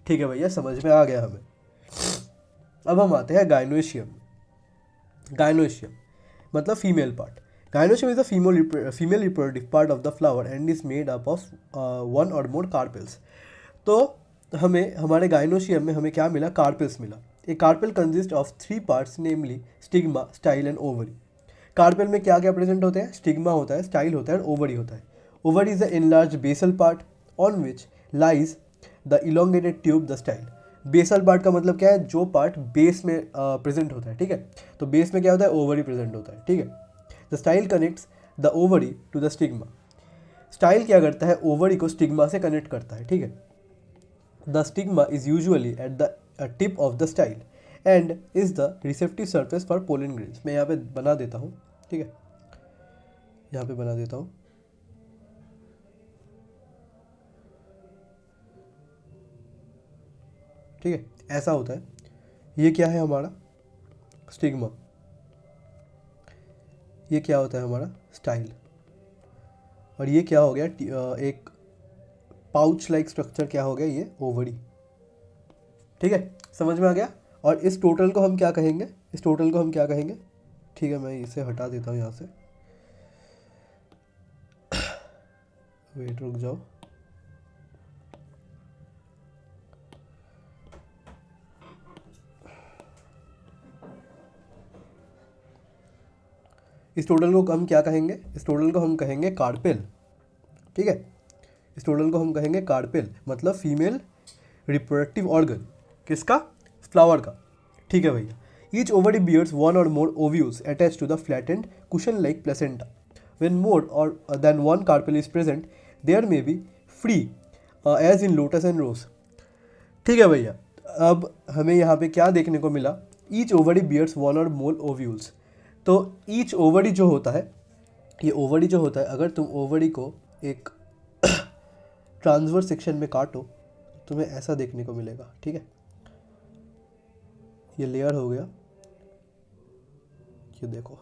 ठीक है भैया, समझ में आ गया हमें। अब हम आते हैं गाइनोशियम। गाइनोशियम मतलब female part. Gynoecium is a female reproductive part of the flower and is made up of one और मोर कार्पेल्स। तो हमें हमारे गाइनोशियम में हमें क्या मिला, कार्पेल्स मिला। A carpel consist of 3 parts namely stigma, style and ovary. Carpel में क्या क्या प्रेजेंट होते हैं, स्टिग्मा होता है, स्टाइल होता है और ओवरी होता है। Ovary is the enlarge basal part on which lies the elongated tube the style. Basal part का मतलब क्या है, जो पार्ट बेस में प्रेजेंट होता है, ठीक है। तो बेस में क्या होता है, ओवरी प्रेजेंट होता है, ठीक है। The style connects the ovary to the stigma. Style क्या करता है, ओवरी को स्टिग्मा से कनेक्ट करता है, ठीक है। The stigma is usually at the tip of the style and is the receptive surface for pollen grains. मैं यहाँ पे बना देता हूँ, ठीक है, यहाँ पे बना देता हूँ। ठीक है, ऐसा होता है। ये क्या है हमारा स्टिग्मा, ये क्या होता है हमारा स्टाइल, और ये क्या हो गया एक पाउच लाइक स्ट्रक्चर, क्या हो गया ये ओवरी, ठीक है, समझ में आ गया। और इस टोटल को हम क्या कहेंगे, इस टोटल को हम क्या कहेंगे, ठीक है, मैं इसे हटा देता हूँ यहाँ से, वेट रुक जाओ। इस टोटल को हम क्या कहेंगे, इस टोटल को हम कहेंगे कार्पेल, ठीक है। इस टोटल को हम कहेंगे कार्पेल, मतलब फीमेल रिप्रोडक्टिव ऑर्गन, किसका, फ्लावर का, ठीक है भैया। ईच ओवरी बियर्स वन और more ovules attach to the flattened cushion like placenta. When more और than one carpel is present there may be free as in lotus and rose, ठीक है भैया। अब हमें यहाँ पे क्या देखने को मिला, ईच ओवरी बियर्स वन और मोर ओव्यूल्स। तो ईच ओवरी जो होता है, ये ओवरी जो होता है, अगर तुम ओवरी को एक ट्रांसवर्स सेक्शन में काटो तुम्हें ऐसा देखने को मिलेगा, ठीक है। ये लेयर हो गया, ये देखो,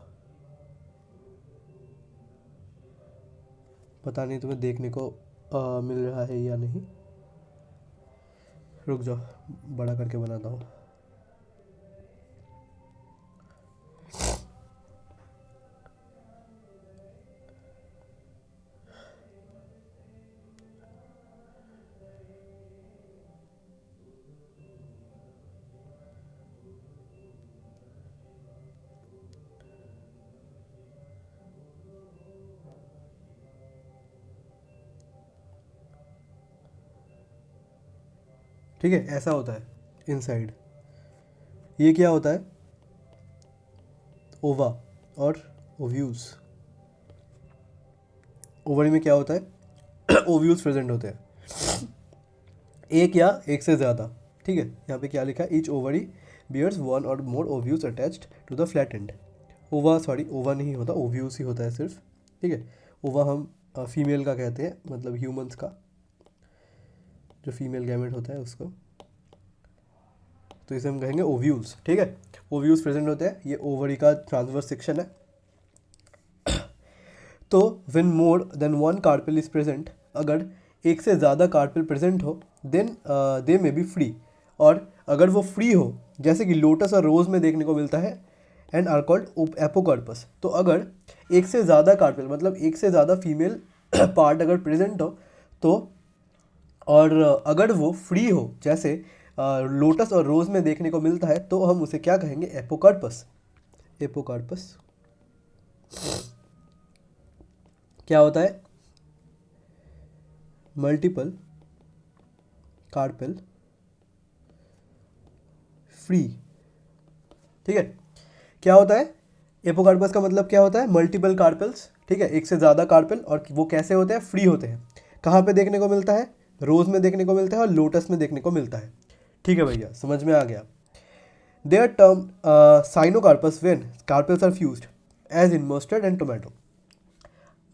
पता नहीं तुम्हें देखने को मिल रहा है या नहीं, रुक जाओ बड़ा करके बनाता हूँ। ठीक है, ऐसा होता है इनसाइड। ये क्या होता है, ओवा और ओव्यूल्स। ओवरी में क्या होता है ओव्यूल्स प्रेजेंट होते हैं, एक या एक से ज़्यादा, ठीक है। यहाँ पे क्या लिखा है, ईच ओवरी बियर्स वन और more ovules attached to the flattened. Ova, sorry ova नहीं होता, ओव्यूल्स ही होता है सिर्फ, ठीक है। ओवा हम फीमेल का कहते हैं, मतलब ह्यूमंस का जो फीमेल गैमेट होता है उसको, तो इसे हम कहेंगे ओव्यूल्स, ठीक है। ओव्यूल्स प्रेजेंट होते हैं, ये ओवरी का ट्रांसवर्स सेक्शन है। तो when more than one carpel is present, अगर एक से ज़्यादा कार्पेल प्रेजेंट हो then they may be free, और अगर वो फ्री हो, जैसे कि लोटस और रोज में देखने को मिलता है, एंड आर कॉल्ड एपोकार्पस। तो अगर एक से ज़्यादा कार्पेल मतलब एक से ज़्यादा फीमेल पार्ट अगर प्रेजेंट हो तो, और अगर वो फ्री हो, जैसे लोटस और रोज में देखने को मिलता है, तो हम उसे क्या कहेंगे, एपोकार्पस, एपोकार्पस, क्या होता है, मल्टीपल कार्पेल फ्री। ठीक है, क्या होता है, एपोकार्पस का मतलब क्या होता है, मल्टीपल कार्पेल्स। ठीक है, एक से ज़्यादा कार्पेल, और वो कैसे होते हैं, फ्री होते हैं। कहाँ पे देखने को मिलता है, रोज में देखने को मिलता है और लोटस में देखने को मिलता है। ठीक है भैया, समझ में आ गया। There term syncarpous when carpels are fused as in mustard and tomato.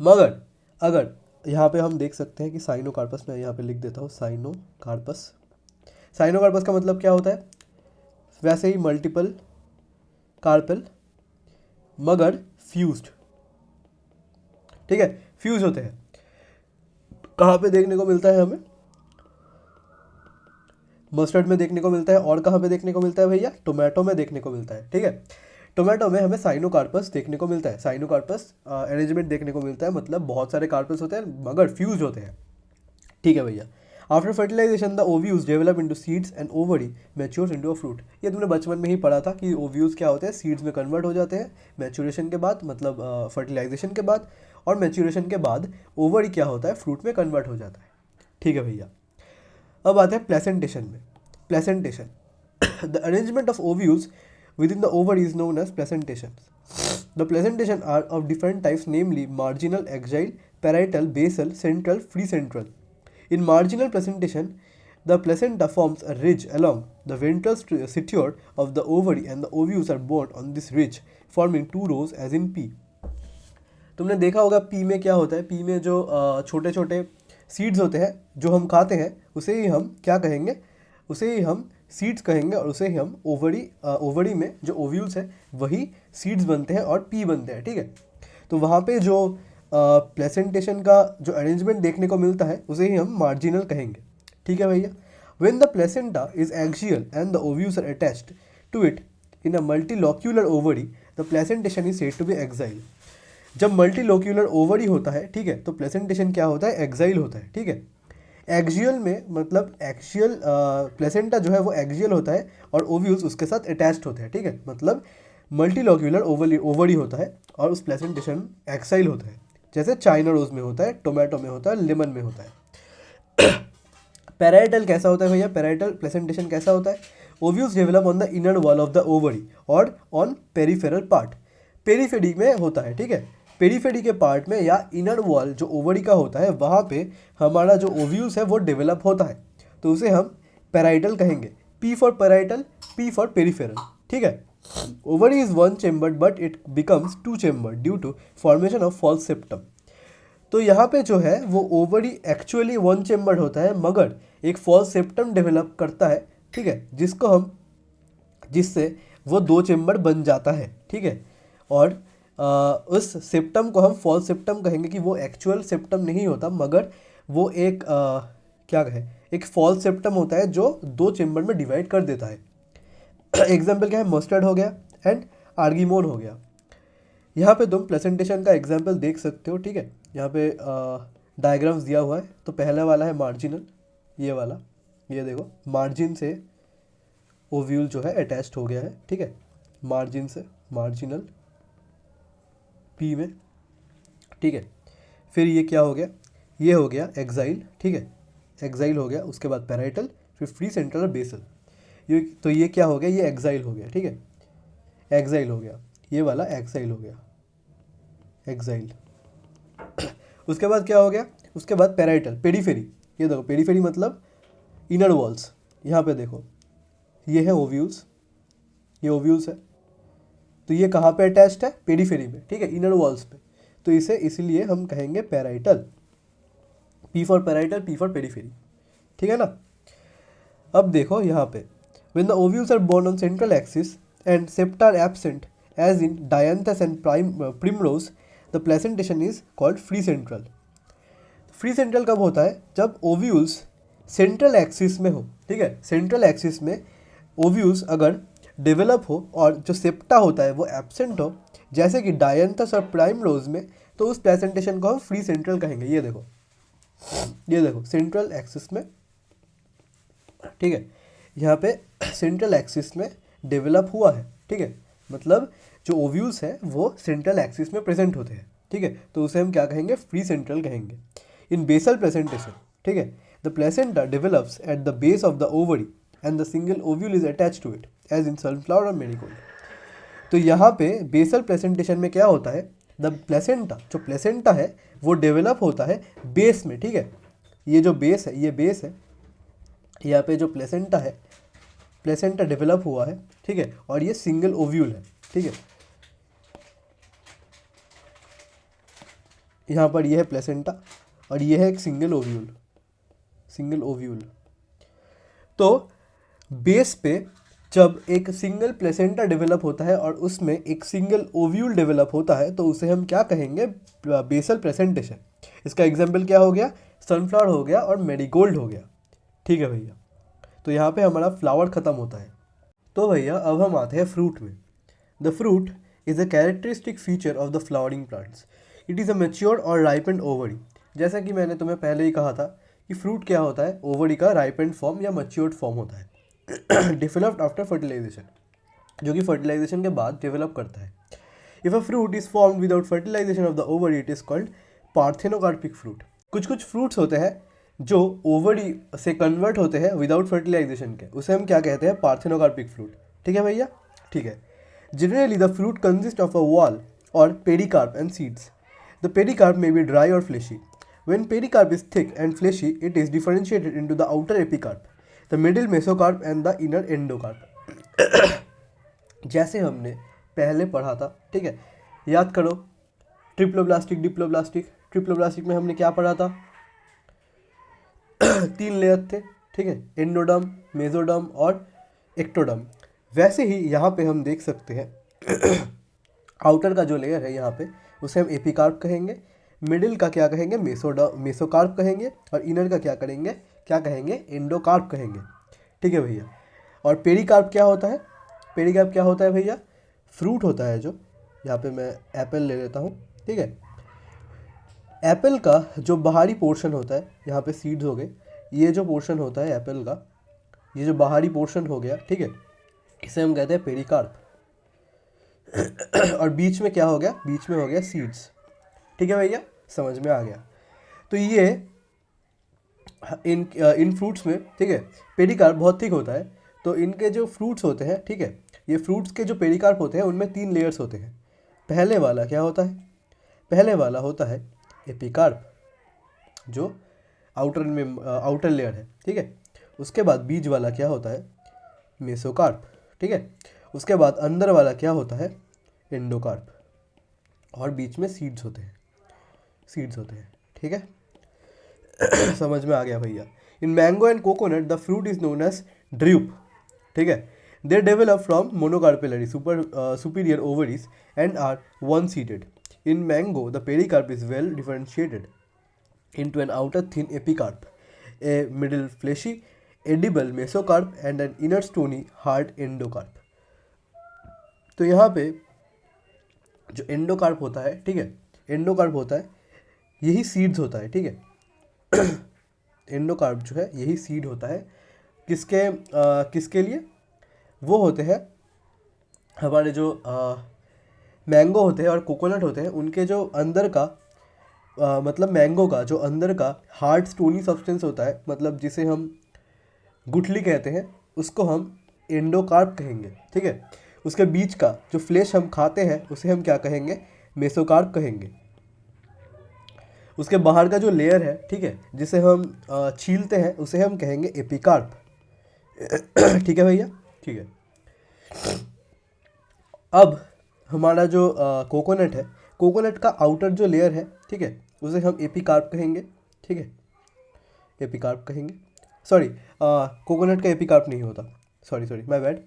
मगर अगर यहाँ पे हम देख सकते हैं कि साइनोकार्पस, मैं यहाँ पे लिख देता हूँ साइनोकार्पस। साइनोकार्पस का मतलब क्या होता है, वैसे ही मल्टीपल कार्पेल मगर फ्यूज्ड। ठीक है, फ्यूज होते हैं। कहाँ पे देखने को मिलता है हमें, मस्टर्ड में देखने को मिलता है, और कहाँ पे देखने को मिलता है भैया, टोमेटो में देखने को मिलता है। ठीक है, टोमेटो में हमें साइनोकार्पस देखने को मिलता है। साइनोकार्पस अरेंजमेंट देखने को मिलता है, मतलब बहुत सारे कार्पस होते हैं मगर फ्यूज होते हैं। ठीक है भैया। After fertilization the ovules develop into seeds and ovary matures into a fruit. ये तुमने बचपन में ही पढ़ा था कि ओव्यूज क्या होते हैं, सीड्स में कन्वर्ट हो जाते हैं मैच्योरेशन के बाद, मतलब फर्टिलाइजेशन के बाद, और मैच्योरेशन के बाद ओवरी क्या होता है, फ्रूट में कन्वर्ट हो जाता है। ठीक है भैया। अब आते हैं प्लेसेंटेशन में। Placentation the arrangement of ovules within the ovary is known as placentation. The placentation are of different types, namely marginal, axial, parietal, basal, central, free central. In marginal placentation, the placenta forms a ridge along the ventral suture of the ovary and the ovules are borne on this ridge, forming two rows as in P. तुमने देखा होगा P में क्या होता है, P में जो छोटे छोटे सीड्स होते हैं जो हम खाते हैं, उसे ही हम क्या कहेंगे, उसे ही हम सीड्स कहेंगे, और उसे ही हम ओवरी में जो ओव्यूल्स है वही सीड्स बनते हैं और पी बनते हैं। ठीक है, तो वहाँ पे जो प्लेसेंटेशन का जो अरेंजमेंट देखने को मिलता है उसे ही हम मार्जिनल कहेंगे। ठीक है भैया। When the placenta is axial and the ovules are attached to it in a multilocular ovary, the placentation is said to be axile. जब मल्टीलोक्यूलर ओवरी होता है, ठीक है, तो प्लेसेंटेशन क्या होता है, एक्साइल होता है। ठीक है, एक्सियल में मतलब एक्सियल प्लेसेंटा जो है वो एक्सियल होता है और ओव्यूल्स उसके साथ अटैच्ड होते हैं। ठीक है, मतलब मल्टीलोक्यूलर ओवरी होता है और उस प्लेसेंटेशन एक्साइल होता है, जैसे चाइना रोज में होता है, टोमेटो में होता है, लेमन में होता है। पैराइटल कैसा होता है भैया, पैराइटल प्लेसेंटेशन कैसा होता है, ovules develop on the inner wall of the ovary और ऑन पेरिफेरल पार्ट। पेरीफेरी में होता है। ठीक है, पेरीफेरी के पार्ट में या इनर वॉल जो ओवरी का होता है वहाँ पे हमारा जो ओव्यूल्स है वो डेवलप होता है, तो उसे हम पैराइटल कहेंगे। P for parietal, P for peripheral. ठीक है, ovary is one chambered but it becomes two chambered due to formation of false septum. तो यहाँ पे जो है वो ओवरी एक्चुअली वन चेम्बर्ड होता है मगर एक फॉल्स सेप्टम डेवलप करता है। ठीक है, जिससे वो दो चेम्बर बन जाता है। ठीक है, और उस सेप्टम को हम फॉल्स सेप्टम कहेंगे कि वो एक्चुअल सेप्टम नहीं होता मगर वो एक क्या कहें, एक फॉल्स सेप्टम होता है जो दो चेम्बर में डिवाइड कर देता है। एग्जाम्पल क्या है, मस्टर्ड हो गया एंड आर्गीमोन हो गया। यहाँ पे तुम प्लेसेंटेशन का एग्जाम्पल देख सकते हो। ठीक है, यहाँ पे डायग्राम्स दिया हुआ है। तो पहला वाला है मार्जिनल, ये वाला, ये देखो मार्जिन से ओव्यूल जो है अटैच्ड हो गया है। ठीक है, मार्जिन से मार्जिनल पी में। ठीक है, फिर ये क्या हो गया, ये हो गया एक्साइल। ठीक है, एक्साइल हो गया, उसके बाद पैराइटल, फिर फ्री सेंट्रल और बेसल। ये क्या हो गया, ये एक्साइल हो गया। ठीक है, एक्साइल हो गया, ये वाला एक्साइल हो गया, एक्साइल। उसके बाद क्या हो गया, उसके बाद पैराइटल, पेरीफेरी। ये देखो पेरीफेरी मतलब इनर वॉल्स। यहाँ पे देखो ये है ओव्यूल्स, ये ओव्यूल्स है, तो ये कहाँ पे अटैच्ड है, पेरीफेरी में। ठीक है, इनर वॉल्स पे, तो इसे इसलिए हम कहेंगे parietal. P for parietal, P for periphery. ठीक है ना। अब देखो यहाँ पे when the ovules are born on central axis and septa are absent as in dianthus and primrose, the placentation is called free central. Free central कब होता है, जब ओव्यूल्स सेंट्रल एक्सिस में हो। ठीक है, सेंट्रल एक्सिस में ओव्यूल्स अगर डेवलप हो और जो सेप्टा होता है वो एब्सेंट हो, जैसे कि डायंथस और प्राइमरोज में, तो उस प्लेसेंटेशन को हम फ्री सेंट्रल कहेंगे। ये देखो सेंट्रल एक्सिस में। ठीक है, यहाँ पे सेंट्रल एक्सिस में डेवलप हुआ है। ठीक है, मतलब जो ओव्यूल्स है वो सेंट्रल एक्सिस में प्रेजेंट होते हैं, ठीक है, तो उसे हम क्या कहेंगे, फ्री सेंट्रल कहेंगे। इन बेसल प्रेजेंटेशन, ठीक है, the placenta develops at the base of the ovary and the single ovule is attach to it as in sunflower और मेरीगोल्ड। तो यहाँ पे बेसल प्लेसेंटेशन में क्या होता है, द प्लेसेंटा, जो प्लेसेंटा है वो डेवलप होता है बेस में, ठीक है, ये जो बेस है, ये बेस है, यहाँ पे जो प्लेसेंटा है, प्लेसेंटा डेवलप हुआ है, ठीक है, और ये सिंगल ओव्यूल है, ठीक है, यहाँ पर ये है प्लेसेंटा और ये है एक सिंगल ओव्यूल, सिंगल ओव्यूल। तो बेस पे जब एक सिंगल प्लेसेंटा डेवलप होता है और उसमें एक सिंगल ओव्यूल डेवलप होता है तो उसे हम क्या कहेंगे, बेसल प्रेजेंटेशन। इसका एग्जाम्पल क्या हो गया, सनफ्लावर हो गया और मेरीगोल्ड हो गया, ठीक है भैया। तो यहाँ पे हमारा फ्लावर ख़त्म होता है। तो भैया अब हम आते हैं फ्रूट में। The fruit is a characteristic feature of the flowering plants. It is a matured और राइपेंड ओवरी। जैसा कि मैंने तुम्हें पहले ही कहा था कि फ्रूट क्या होता है, ओवरी का राइपेंड फॉर्म या मैच्योर्ड फॉर्म होता है, डेवलप्ड आफ्टर फर्टिलाइजेशन, जो कि फर्टिलाइजेशन के बाद डेवलप करता है। If a fruit is formed without fertilization of the ovary it is called parthenocarpic fruit. कुछ कुछ फ्रूट्स होते हैं जो ओवरी से कन्वर्ट होते हैं विदाउट फर्टिलाइजेशन के, उसे हम क्या कहते हैं, पार्थेनोकार्पिक फ्रूट, ठीक है भैया, ठीक है। Generally the fruit consist of a wall और pericarp and seeds. The pericarp may be dry or fleshy. When pericarp is thick and fleshy, it is differentiated into the outer epicarp, the middle mesocarp and the inner endocarp. जैसे हमने पहले पढ़ा था, ठीक है, याद करो, ट्रिप्लोब्लास्टिक डिप्लोब्लास्टिक। ट्रिप्लोब्लास्टिक में हमने क्या पढ़ा था, 3 लेयर थे, ठीक है, एंडोडर्म, मेसोडर्म और एक्टोडर्म। वैसे ही यहाँ पे हम देख सकते हैं आउटर का जो लेयर है यहाँ पे उसे हम एपिकार्प कहेंगे, मिडिल का क्या कहेंगे, मेसोकार्प कहेंगे, और इनर का क्या कहेंगे, एंडोकार्प कहेंगे, ठीक है भैया। और पेरिकार्प क्या होता है, पेरिकार्प क्या होता है भैया, फ्रूट होता है जो, यहाँ पे मैं एप्पल ले लेता हूँ, ठीक है, एप्पल का जो बाहरी पोर्शन होता है, यहाँ पे सीड्स हो गए, ये जो पोर्शन होता है एप्पल का, ये जो बाहरी पोर्शन हो गया, ठीक है, इसे हम कहते हैं पेरिकार्प। और बीच में क्या हो गया, बीच में हो गया सीड्स, ठीक है भैया, समझ में आ गया। तो ये इन फ्रूट्स में, ठीक है, पेरिकार्प बहुत थिक होता है। तो इनके जो फ्रूट्स होते हैं, ठीक है, ये फ्रूट्स के जो पेरिकार्प होते हैं उनमें 3 लेयर्स होते हैं। पहले वाला क्या होता है, पहले वाला होता है एपिकार्प, जो आउटर लेयर है, ठीक है। उसके बाद बीज वाला क्या होता है, मेसोकार्प, ठीक है। उसके बाद अंदर वाला क्या होता है, एंडोकार्प, और बीच में सीड्स होते हैं, ठीक है। समझ में आ गया भैया। In mango and coconut the fruit is known as drupe, ठीक है। They develop from monocarpellary superior ovaries and are one seeded. In mango the pericarp is well differentiated into an outer thin epicarp, a middle fleshy edible mesocarp and an inner stony hard endocarp. तो यहाँ पे जो endocarp होता है, ठीक है, endocarp होता है, यही सीड्स होता है, ठीक है। एंडोकार्प जो है यही सीड होता है, किसके लिए, वो होते हैं हमारे जो मैंगो होते हैं और कोकोनट होते हैं, उनके जो अंदर का मतलब मैंगो का जो अंदर का हार्ड स्टोनी सब्सटेंस होता है, मतलब जिसे हम गुठली कहते हैं, उसको हम एंडोकार्प कहेंगे, ठीक है। उसके बीच का जो फ्लेश हम खाते हैं उसे हम क्या कहेंगे, मेसोकार्प कहेंगे। उसके बाहर का जो लेयर है, ठीक है, जिसे हम छीलते हैं उसे हम कहेंगे एपिकार्प। ठीक है भैया, ठीक है। अब हमारा जो कोकोनट है, कोकोनट का आउटर जो लेयर है, ठीक है, उसे हम एपिकार्प कहेंगे, ठीक है, एपिकार्प कहेंगे। सॉरी, कोकोनट का एपिकार्प नहीं होता, सॉरी माय बैड।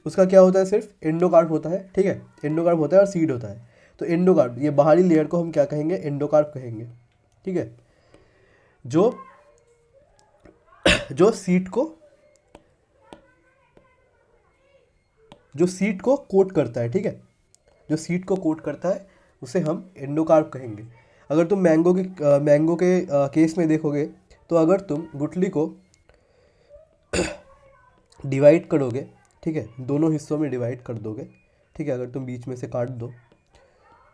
उसका क्या होता है, सिर्फ एंडोकार्प होता है, ठीक है, एंडोकार्प होता है और सीड होता है। तो एंडोकार्प, ये बाहरी लेयर को हम क्या कहेंगे, एंडोकार्प कहेंगे, ठीक है, जो सीड को कोट करता है, ठीक है, जो सीड को कोट करता है उसे हम एंडोकार्प कहेंगे। अगर तुम मैंगो के केस में देखोगे तो अगर तुम गुठली को डिवाइड करोगे, ठीक है, दोनों हिस्सों में डिवाइड कर दोगे, ठीक है, अगर तुम बीच में से काट दो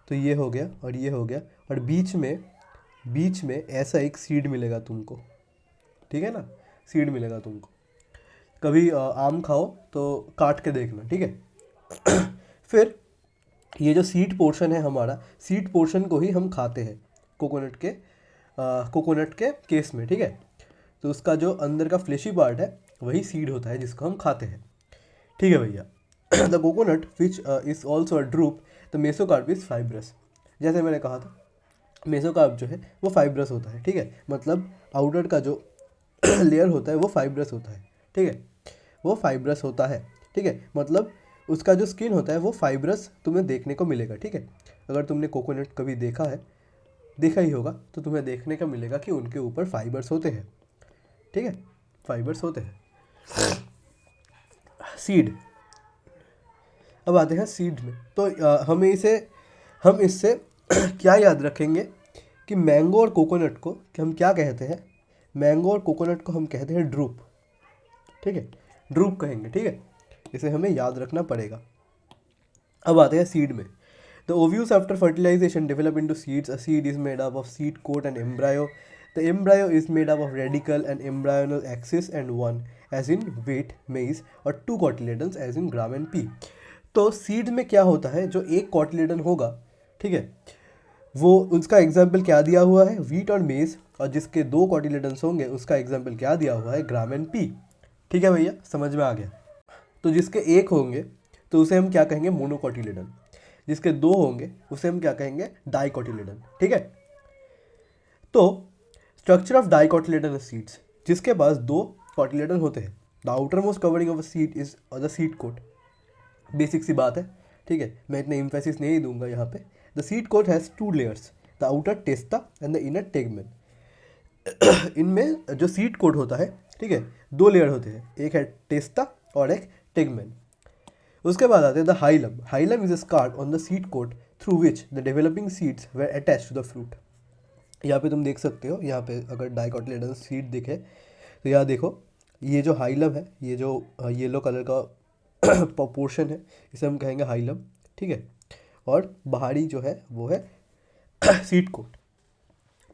तो ये हो गया और ये हो गया, और बीच में ऐसा एक सीड मिलेगा तुमको, ठीक है ना, सीड मिलेगा तुमको। कभी आम खाओ तो काट के देखना, ठीक है। फिर ये जो सीड पोर्शन है हमारा, सीड पोर्शन को ही हम खाते हैं कोकोनट के केस में, ठीक है। तो उसका जो अंदर का फ्लेशी पार्ट है वही सीड होता है जिसको हम खाते हैं, ठीक है भैया। The coconut which is also a drupe, the mesocarp is fibrous. जैसे मैंने कहा था, मेसोकार्प जो है वो फाइब्रस होता है, ठीक है, मतलब आउटर का जो लेयर होता है वो फाइब्रस होता है, ठीक है, वो फाइब्रस होता है, ठीक है, मतलब उसका जो स्किन होता है वो फाइब्रस तुम्हें देखने को मिलेगा, ठीक है। अगर तुमने कोकोनट कभी देखा ही होगा तो तुम्हें देखने का मिलेगा कि उनके ऊपर फाइबर्स होते हैं, ठीक है, फाइबर्स होते हैं। सीड, अब आते हैं सीड में। तो हम इससे क्या याद रखेंगे कि मैंगो और कोकोनट को हम क्या कहते हैं, मैंगो और कोकोनट को हम कहते हैं ड्रूप, ठीक है, ड्रूप कहेंगे, ठीक है, इसे हमें याद रखना पड़ेगा। अब आते हैं सीड में। The ovules after fertilisation develop into seeds. A seed is made up of seed coat and embryo. The embryo is made up of radicle and embryonal axis and one as in wheat maize और two cotyledons as in gram and pea. तो seed में क्या होता है, जो एक cotyledon होगा, ठीक है, वो उसका एग्जाम्पल क्या दिया हुआ है, वीट और मेज, और जिसके दो कॉटिलेडन्स होंगे उसका एग्जाम्पल क्या दिया हुआ है, ग्राम एंड पी, ठीक है भैया, समझ में आ गया। तो जिसके एक होंगे तो उसे हम क्या कहेंगे, मोनोकॉटिलेडन। जिसके दो होंगे उसे हम क्या कहेंगे, डाइकॉटिलेडन, ठीक है। तो स्ट्रक्चर ऑफ डाइकॉटिलेडन सीड्स, जिसके पास दो कॉटिलेडन होते हैं। The outermost covering of a seed is the seed coat. Basic सी बात है, ठीक है, मैं इतने इम्फेसिस नहीं दूंगा यहाँ पे। The seed coat has two layers, the outer testa and the inner tegmen. इनमें जो सीड कोट होता है, ठीक है, दो लेयर होते हैं, एक है टेस्टा और एक टेगमेन। उसके बाद आते हैं the hilum. Hilum is a scar on the seed coat through which the developing seeds were attach to the fruit. यहाँ पे तुम देख सकते हो, यहाँ पे अगर डाइकोटिलेडन सीड दिखे तो यहाँ देखो, ये जो हाइलम है, ये जो येलो कलर का पोर्शन है, इसे हम कहेंगे हाइलम, ठीक है, और बाहरी जो है वो है सीड कोट,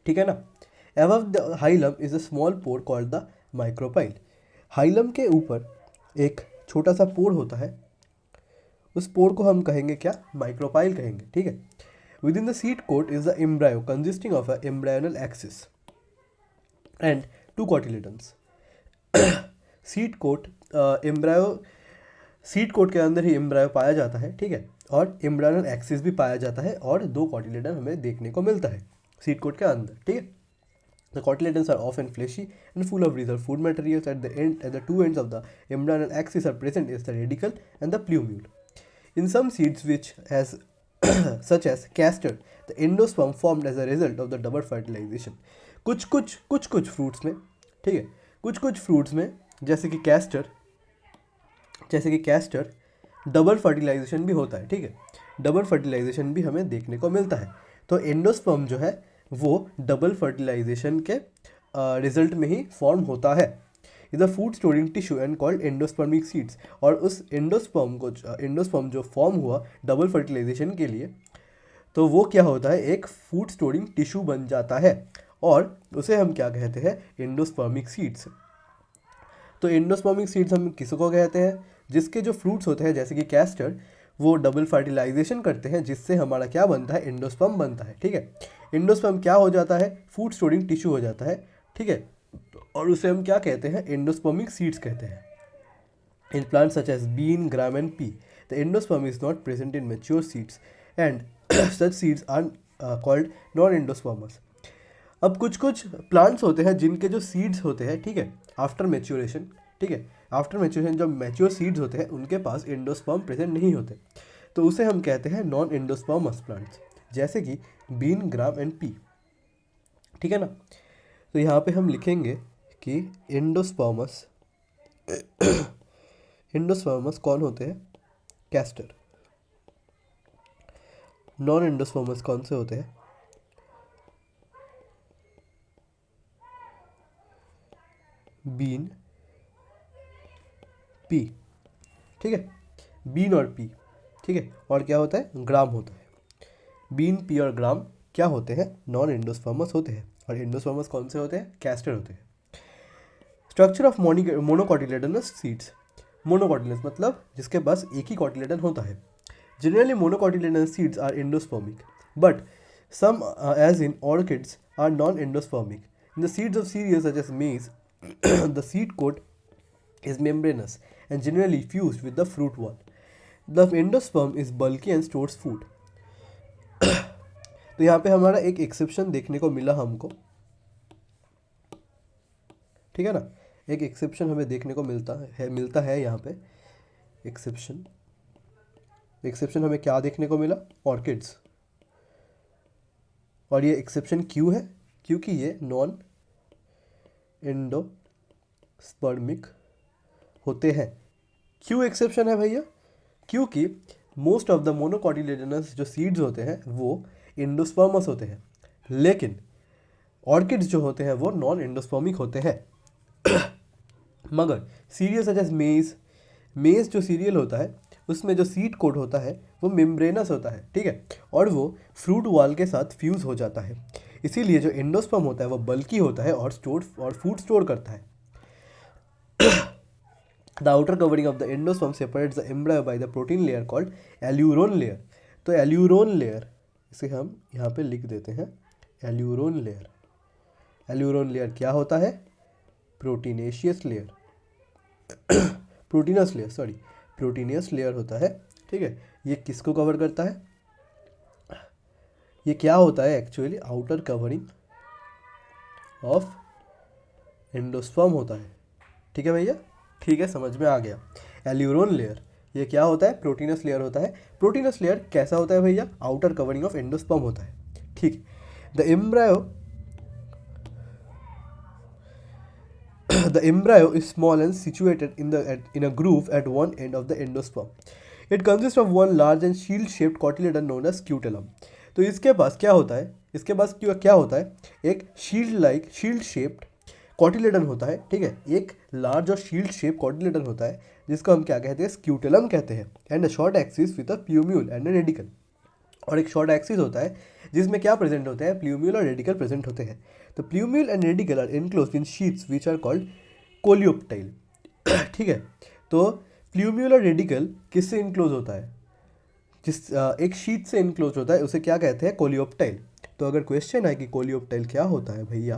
ठीक है ना। Above the hilum is a small pore called the micropyle. Hilum के ऊपर एक छोटा सा पोर होता है, उस पोर को हम कहेंगे क्या, माइक्रोपाइल कहेंगे, ठीक है। Within the seed coat is the embryo consisting of a embryonal axis and two cotyledons. Seed coat embryo seed coat के अंदर ही एम्ब्रायो पाया जाता है, ठीक है, और एम्ब्रायोनल एक्सिस भी पाया जाता है, और दो कॉटिलेडन हमें देखने को मिलता है सीड कोट के अंदर, ठीक है। The cotyledons are often fleshy and full of reserved food materials. At the two ends of the embryonal axis are present is the radicle and the plumule. In some seeds, which has such as castor, the endosperm formed as a result of the double fertilization. कुछ fruits में, ठीक है, कुछ fruits में जैसे कि castor double fertilisation भी होता है, ठीक है, डबल फर्टिलाइजेशन भी हमें देखने को मिलता है। तो एंडोस्पर्म जो है वो डबल फर्टिलाइजेशन के रिजल्ट में ही फॉर्म होता है। Is a food storing tissue and called endospermic seeds. और उस एंडोस्पर्म जो फॉर्म हुआ डबल फर्टिलाइजेशन के लिए, तो वो क्या होता है, एक फूड स्टोरिंग टिश्यू बन जाता है, और उसे हम क्या कहते हैं, एंडोस्पर्मिक सीड्स। तो एंडोस्पर्मिक सीड्स हम किसको कहते हैं, जिसके जो फ्रूट्स होते हैं जैसे कि कैस्टर, वो डबल फर्टिलाइजेशन करते हैं, जिससे हमारा क्या बनता है, एंडोस्पर्म बनता है, ठीक है। एंडोस्पर्म क्या हो जाता है, फूड स्टोरिंग टिश्यू हो जाता है, ठीक है, और उसे हम क्या कहते हैं, एंडोस्पर्मिक सीड्स कहते हैं। In plants such as bean, gram and pea, the endosperm is not present in mature seeds and such seeds are called non endospermous. अब कुछ प्लांट्स होते हैं जिनके जो सीड्स होते हैं, ठीक है, आफ्टर मैच्योरेशन, ठीक है, आफ्टर मैच्योरेशन जो मैच्योर सीड्स होते हैं उनके पास एंडोस्पर्म प्रेजेंट नहीं होते, तो उसे हम कहते हैं नॉन एंडोस्पर्मस प्लांट्स, जैसे कि बीन, ग्राम एंड पी, ठीक है ना। तो यहाँ पे हम लिखेंगे कि एंडोस्पर्मस कौन होते हैं, कैस्टर। नॉन एंडोस्पर्मस कौन से होते हैं, बीन, पी, ठीक है, बीन और पी, ठीक है, और क्या होता है, ग्राम होता है। बीन, पी और ग्राम क्या होते हैं, नॉन एंडोस्पर्मस होते हैं, और एंडोस्पर्मस कौन से होते हैं, कैस्टर होते हैं। Structure of monocotyledonous seeds, monocotyledonous मतलब जिसके पास एक ही कॉटिलेडन होता है। Generally monocotyledonous seeds are endospermic, but some as in orchids are non-endospermic. In the seeds of cereals such as maize, the seed coat is membranous and generally fused with the fruit wall. The endosperm is bulky and stores food. तो यहाँ पे हमारा एक exception देखने को मिला हमको, ठीक है ना, एक एक्सेप्शन हमें देखने को मिलता है यहाँ पे एक्सेप्शन हमें क्या देखने को मिला, ऑर्किड्स। और ये एक्सेप्शन क्यों है, क्योंकि ये नॉन एंडोस्पर्मिक होते हैं। क्यों एक्सेप्शन है भैया, क्योंकि मोस्ट ऑफ द मोनोकॉटिलेडनस जो सीड्स होते हैं वो एंडोस्पर्मस होते हैं, लेकिन ऑर्किड्स जो होते हैं वो नॉन एंडोस्पर्मिक होते हैं। मगर सीरियल सच एज मेज जो सीरियल होता है उसमें जो सीड कोट होता है वो मेम्ब्रेनस होता है, ठीक है, और वो फ्रूट वॉल के साथ फ्यूज़ हो जाता है। इसीलिए जो एंडोस्पर्म होता है वो बल्की होता है और फूड स्टोर करता है। The outer covering of the endosperm separates the embryo by the protein layer called aleurone layer. तो एल्यूरोन लेयर, इसे हम यहाँ पे लिख देते हैं एल्यूरोन लेयर। एल्यूरोन लेयर क्या होता है, प्रोटीनेशियस लेयर प्रोटीनियस लेयर होता है, ठीक है। ये किसको कवर करता है, ये क्या होता है actually, outer covering of endosperm होता है, ठीक है भैया, ठीक है, समझ में आ गया। एल्यूरोन लेयर ये क्या होता है, प्रोटीनस लेयर होता है। प्रोटीनस लेयर कैसा होता है भैया, आउटर कवरिंग ऑफ एंडोस्पर्म होता है, ठीक। The embryo is small and situated in a groove at one end of the endosperm. It consists of one large and shield-shaped cotyledon known as scutellum. तो इसके पास क्या होता है, एक शील्ड शेप्ड कॉटिलेडन होता है, ठीक है, एक लार्ज और शील्ड शेप कॉटिलेडन होता है जिसको हम क्या कहते हैं, स्क्यूटेलम कहते हैं। And a short axis with a plumule and a radical, और एक शॉर्ट एक्सिस होता है जिसमें क्या प्रेजेंट होते हैं, प्लूम्यूल और रेडिकल प्रेजेंट होते हैं। तो plumule and radicle are enclosed in sheaths which are called coleoptile, ठीक है। तो प्लूम्यूल और रेडिकल किससे इनक्लोज होता है, एक शीट से इनक्लोज होता है, उसे क्या कहते हैं, कोलियोप्टाइल। तो अगर क्वेश्चन है कि कोलियोप्टाइल क्या होता है भैया,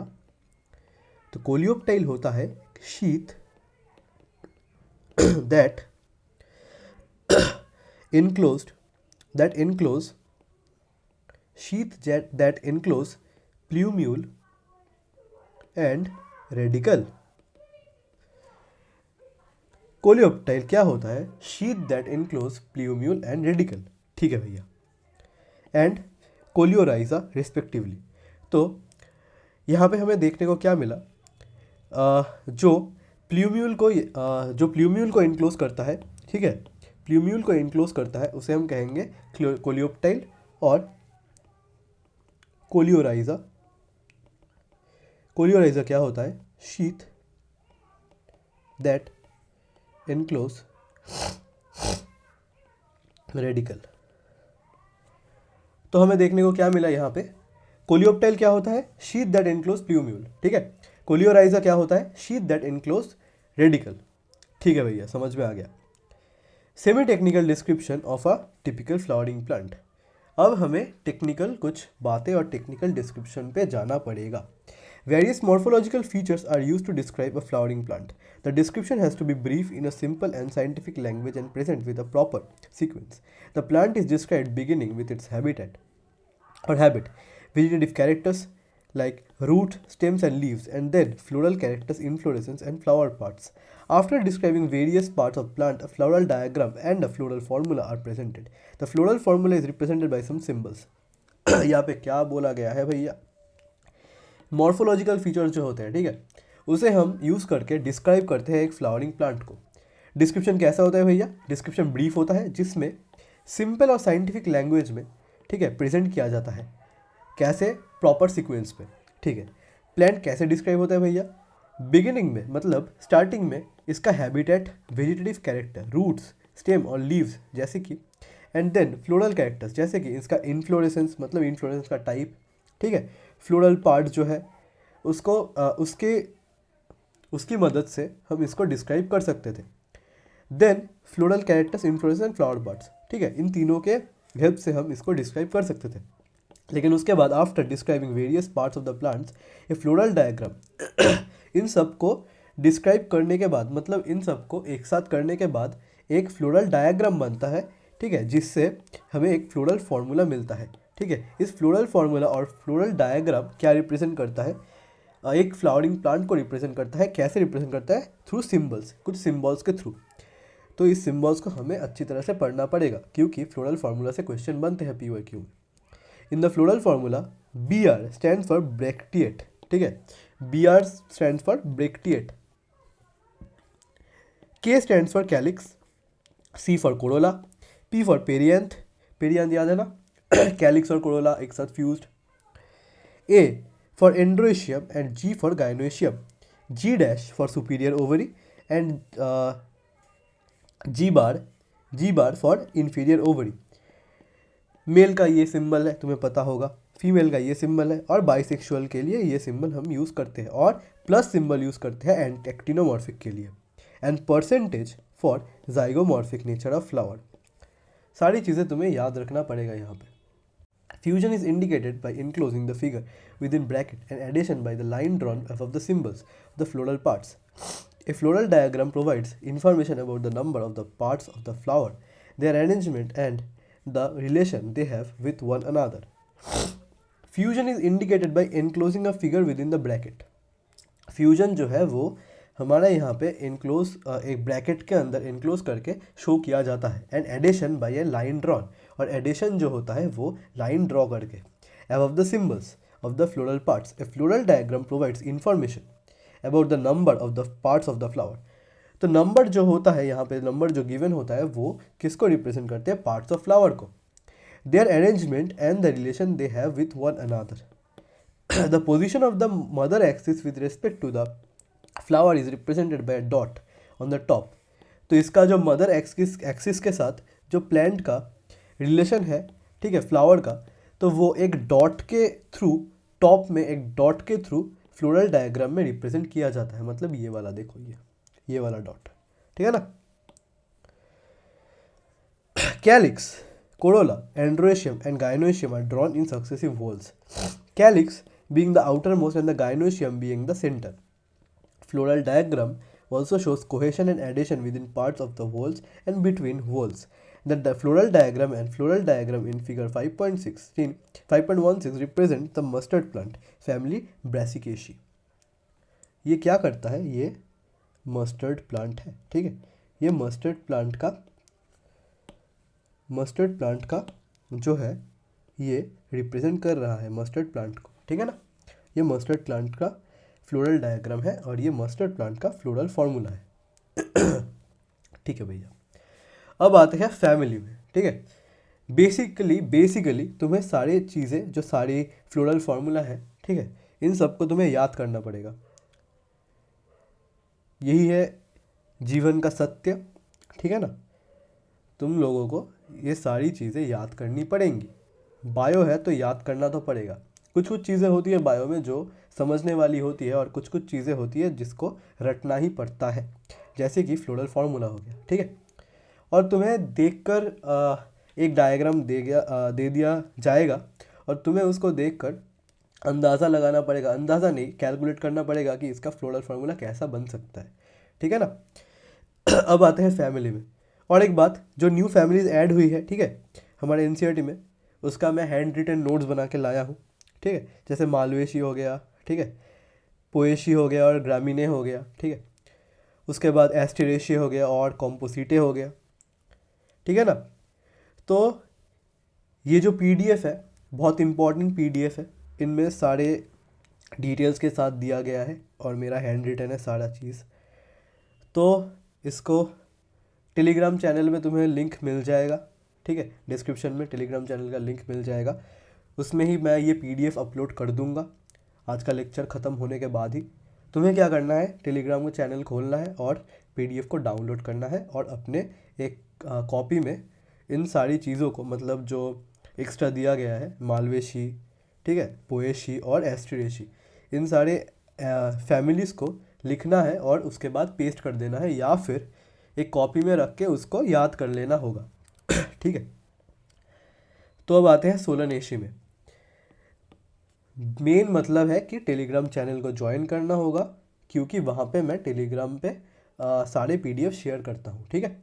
तो कोलियोप्टाइल होता है sheet that enclose plumule and radical। Coleoptile क्या होता है, sheet that enclose plumule and radical, ठीक है भैया, एंड कोलियोराइजा रिस्पेक्टिवली। तो यहाँ पे हमें देखने को क्या मिला, जो प्लूम्यूल को इनक्लोज करता है, ठीक है, प्लूम्यूल को इनक्लोज करता है उसे हम कहेंगे कोलियोप्टाइल, और कोलियोराइजा क्या होता है, शीट दैट इनक्लोज रेडिकल। तो हमें देखने को क्या मिला यहाँ पे, कोलियोप्टाइल क्या होता है, शीट दैट इनक्लोज प्लूम्यूल, ठीक है, कोलियोराइजा क्या होता है, शीट दैट इनक्लोज रेडिकल, ठीक है भैया, समझ में आ गया। Semi technical description of a typical flowering plant. अब हमें टेक्निकल कुछ बातें और टेक्निकल डिस्क्रिप्शन पे जाना पड़ेगा। Various morphological features are used to describe a flowering plant. The description has to be brief in a simple and scientific language and present with a proper sequence. The plant is described beginning with its habit, vegetative characters like root, stems and leaves, and then floral characters, inflorescence and flower parts. After describing various parts of plant, a floral diagram and a floral formula are presented. The floral formula is represented by some symbols. यहाँ पे क्या बोला गया है भैया, morphological features जो होते हैं, ठीक है, उसे हम यूज़ करके डिस्क्राइब करते हैं एक फ्लावरिंग प्लांट को। डिस्क्रिप्शन कैसा होता है भैया, डिस्क्रिप्शन ब्रीफ होता है जिसमें सिंपल और साइंटिफिक लैंग्वेज में, ठीक है, प्रेजेंट किया जाता है, कैसे, प्रॉपर सीक्वेंस पे, ठीक है। प्लांट कैसे डिस्क्राइब होता है भैया, बिगिनिंग में मतलब स्टार्टिंग में इसका habitat, vegetative character, roots, stem और लीव्स जैसे कि, एंड देन फ्लोरल कैरेक्टर्स जैसे कि इसका इनफ्लोरेसेंस मतलब इनफ्लोरेसेंस का टाइप, ठीक है, फ्लोरल पार्ट जो है उसको उसकी मदद से हम इसको डिस्क्राइब कर सकते थे। Then floral characters, inflorescence and flower parts, ठीक है, इन तीनों के हेल्प से हम इसको डिस्क्राइब कर सकते थे। लेकिन उसके बाद after describing various parts of the plants A floral diagram in सब को डिस्क्राइब करने के बाद, मतलब इन सब को एक साथ करने के बाद एक फ्लोरल डायग्राम बनता है, ठीक है, जिससे हमें एक फ्लोरल फार्मूला मिलता है। ठीक है, इस फ्लोरल फार्मूला और फ्लोरल डायग्राम क्या रिप्रेजेंट करता है, एक फ्लावरिंग प्लांट को रिप्रेजेंट करता है। कैसे रिप्रेजेंट करता है? थ्रू सिम्बल्स, कुछ सिम्बल्स के थ्रू। तो इस सिम्बल्स को हमें अच्छी तरह से पढ़ना पड़ेगा क्योंकि फ्लोरल फार्मूला से क्वेश्चन बनते हैं पीवाईक्यू में। In the floral formula B R stand for bracteate, ठीक है, B R stand for bracteate, K stand for calyx, C for corolla, P for perianth, perianth याद है ना कैलिक्स और कोरोला एक साथ fused, A for androecium and G for gynoecium, G dash for superior ovary and G bar for inferior ovary. Male का ये symbol है, तुम्हें पता होगा, फीमेल का ये सिंबल है, और बाइसेक्सुअल के लिए ये सिंबल हम यूज़ करते हैं, और प्लस सिंबल यूज़ करते हैं एक्टिनोमॉर्फिक के लिए, and percentage for zygomorphic nature of flower. सारी चीज़ें तुम्हें याद रखना पड़ेगा यहाँ पे। Fusion is indicated by enclosing the figure within bracket and addition by the line drawn above the symbols of the floral parts. A floral diagram provides information about the number of the parts of the flower, their arrangement and the relation they have with one another. Fusion is indicated by enclosing a figure within the bracket. Fusion जो है वो हमारा यहाँ पे enclose एक bracket के अंदर enclose करके शो किया जाता है, and addition by a line drawn, और एडिशन जो होता है वो लाइन ड्रॉ करके above the symbols of the floral parts. A floral diagram provides information about the number of the parts of the flower. तो नंबर जो होता है यहाँ पे, नंबर जो गिवन होता है वो किसको रिप्रेजेंट करते हैं? पार्ट्स ऑफ फ्लावर को, their arrangement and the relation they have with one another. The position of the mother axis with respect to the flower is represented by dot on the top. तो इसका जो mother axis के साथ जो plant का relation है, ठीक है, फ्लावर का, तो वो एक डॉट के थ्रू, टॉप में एक डॉट के थ्रू फ्लोरल डायग्राम में रिप्रेजेंट किया जाता है। मतलब ये वाला देखो, ये वाला डॉट, ठीक है ना। Calyx, corolla, androecium and gynoecium are drawn in successive whorls, calyx being the outermost and the gynoecium being the center. Floral diagram also shows cohesion and adhesion within parts of the whorls and between whorls. The floral diagram and floral diagram in figure 5.16 represent the mustard plant family Brassicaceae. ये क्या करता है? ये mustard plant है, ठीक है, ये mustard plant का जो है ये रिप्रेजेंट कर रहा है मस्टर्ड प्लांट को, ठीक है ना। ये मस्टर्ड प्लांट का फ्लोरल डायग्राम है और ये मस्टर्ड प्लांट का फ्लोरल फार्मूला है। ठीक है भैया, अब आते हैं फैमिली में, ठीक है। बेसिकली तुम्हें सारी चीज़ें जो सारी फ्लोरल फार्मूला है, ठीक है, इन सबको तुम्हें याद करना पड़ेगा। यही है जीवन का सत्य, ठीक है ना। तुम लोगों को ये सारी चीज़ें याद करनी पड़ेंगी। बायो है तो याद करना तो पड़ेगा। कुछ चीज़ें होती है बायो में जो समझने वाली होती है और कुछ चीज़ें होती है जिसको रटना ही पड़ता है, जैसे कि फ्लोरल फार्मूला हो गया, ठीक है। और तुम्हें देखकर एक डायग्राम दे दिया जाएगा और तुम्हें उसको देखकर अंदाज़ा लगाना पड़ेगा, अंदाज़ा नहीं कैलकुलेट करना पड़ेगा कि इसका फ्लोरल फार्मूला कैसा बन सकता है, ठीक है ना। अब आते हैं फैमिली में। और एक बात, जो न्यू फैमिलीज ऐड हुई है, ठीक है, हमारे एनसीईआरटी में, उसका मैं हैंड रिटन नोट्स बना के लाया हूँ, ठीक है। जैसे मालवेशी हो गया, ठीक है, पोएशी हो गया और ग्रामीणे हो गया, ठीक है। उसके बाद एस्टेरेशी हो गया और कॉम्पोसिटे हो गया, ठीक है ना। तो ये जो पीडीएफ है बहुत इंपॉर्टेंट पीडीएफ है, इनमें सारे डिटेल्स के साथ दिया गया है और मेरा हैंड रिटन है सारा चीज़। तो इसको टेलीग्राम चैनल में तुम्हें लिंक मिल जाएगा, ठीक है, डिस्क्रिप्शन में टेलीग्राम चैनल का लिंक मिल जाएगा, उसमें ही मैं ये पीडीएफ अपलोड कर दूंगा आज का लेक्चर ख़त्म होने के बाद ही। तुम्हें क्या करना है, टेलीग्राम का चैनल खोलना है और PDF को डाउनलोड करना है और अपने एक कॉपी में इन सारी चीज़ों को, मतलब जो एक्स्ट्रा दिया गया है, मालवेशी, ठीक है, पोएशी और एस्टरेशी, इन सारे फैमिलीज़ को लिखना है और उसके बाद पेस्ट कर देना है, या फिर एक कॉपी में रख के उसको याद कर लेना होगा। ठीक है, तो अब आते हैं सोलनेशी में। मेन मतलब है कि टेलीग्राम चैनल को ज्वाइन करना होगा, क्योंकि वहाँ पे मैं टेलीग्राम पे सारे PDF शेयर करता हूँ। ठीक है,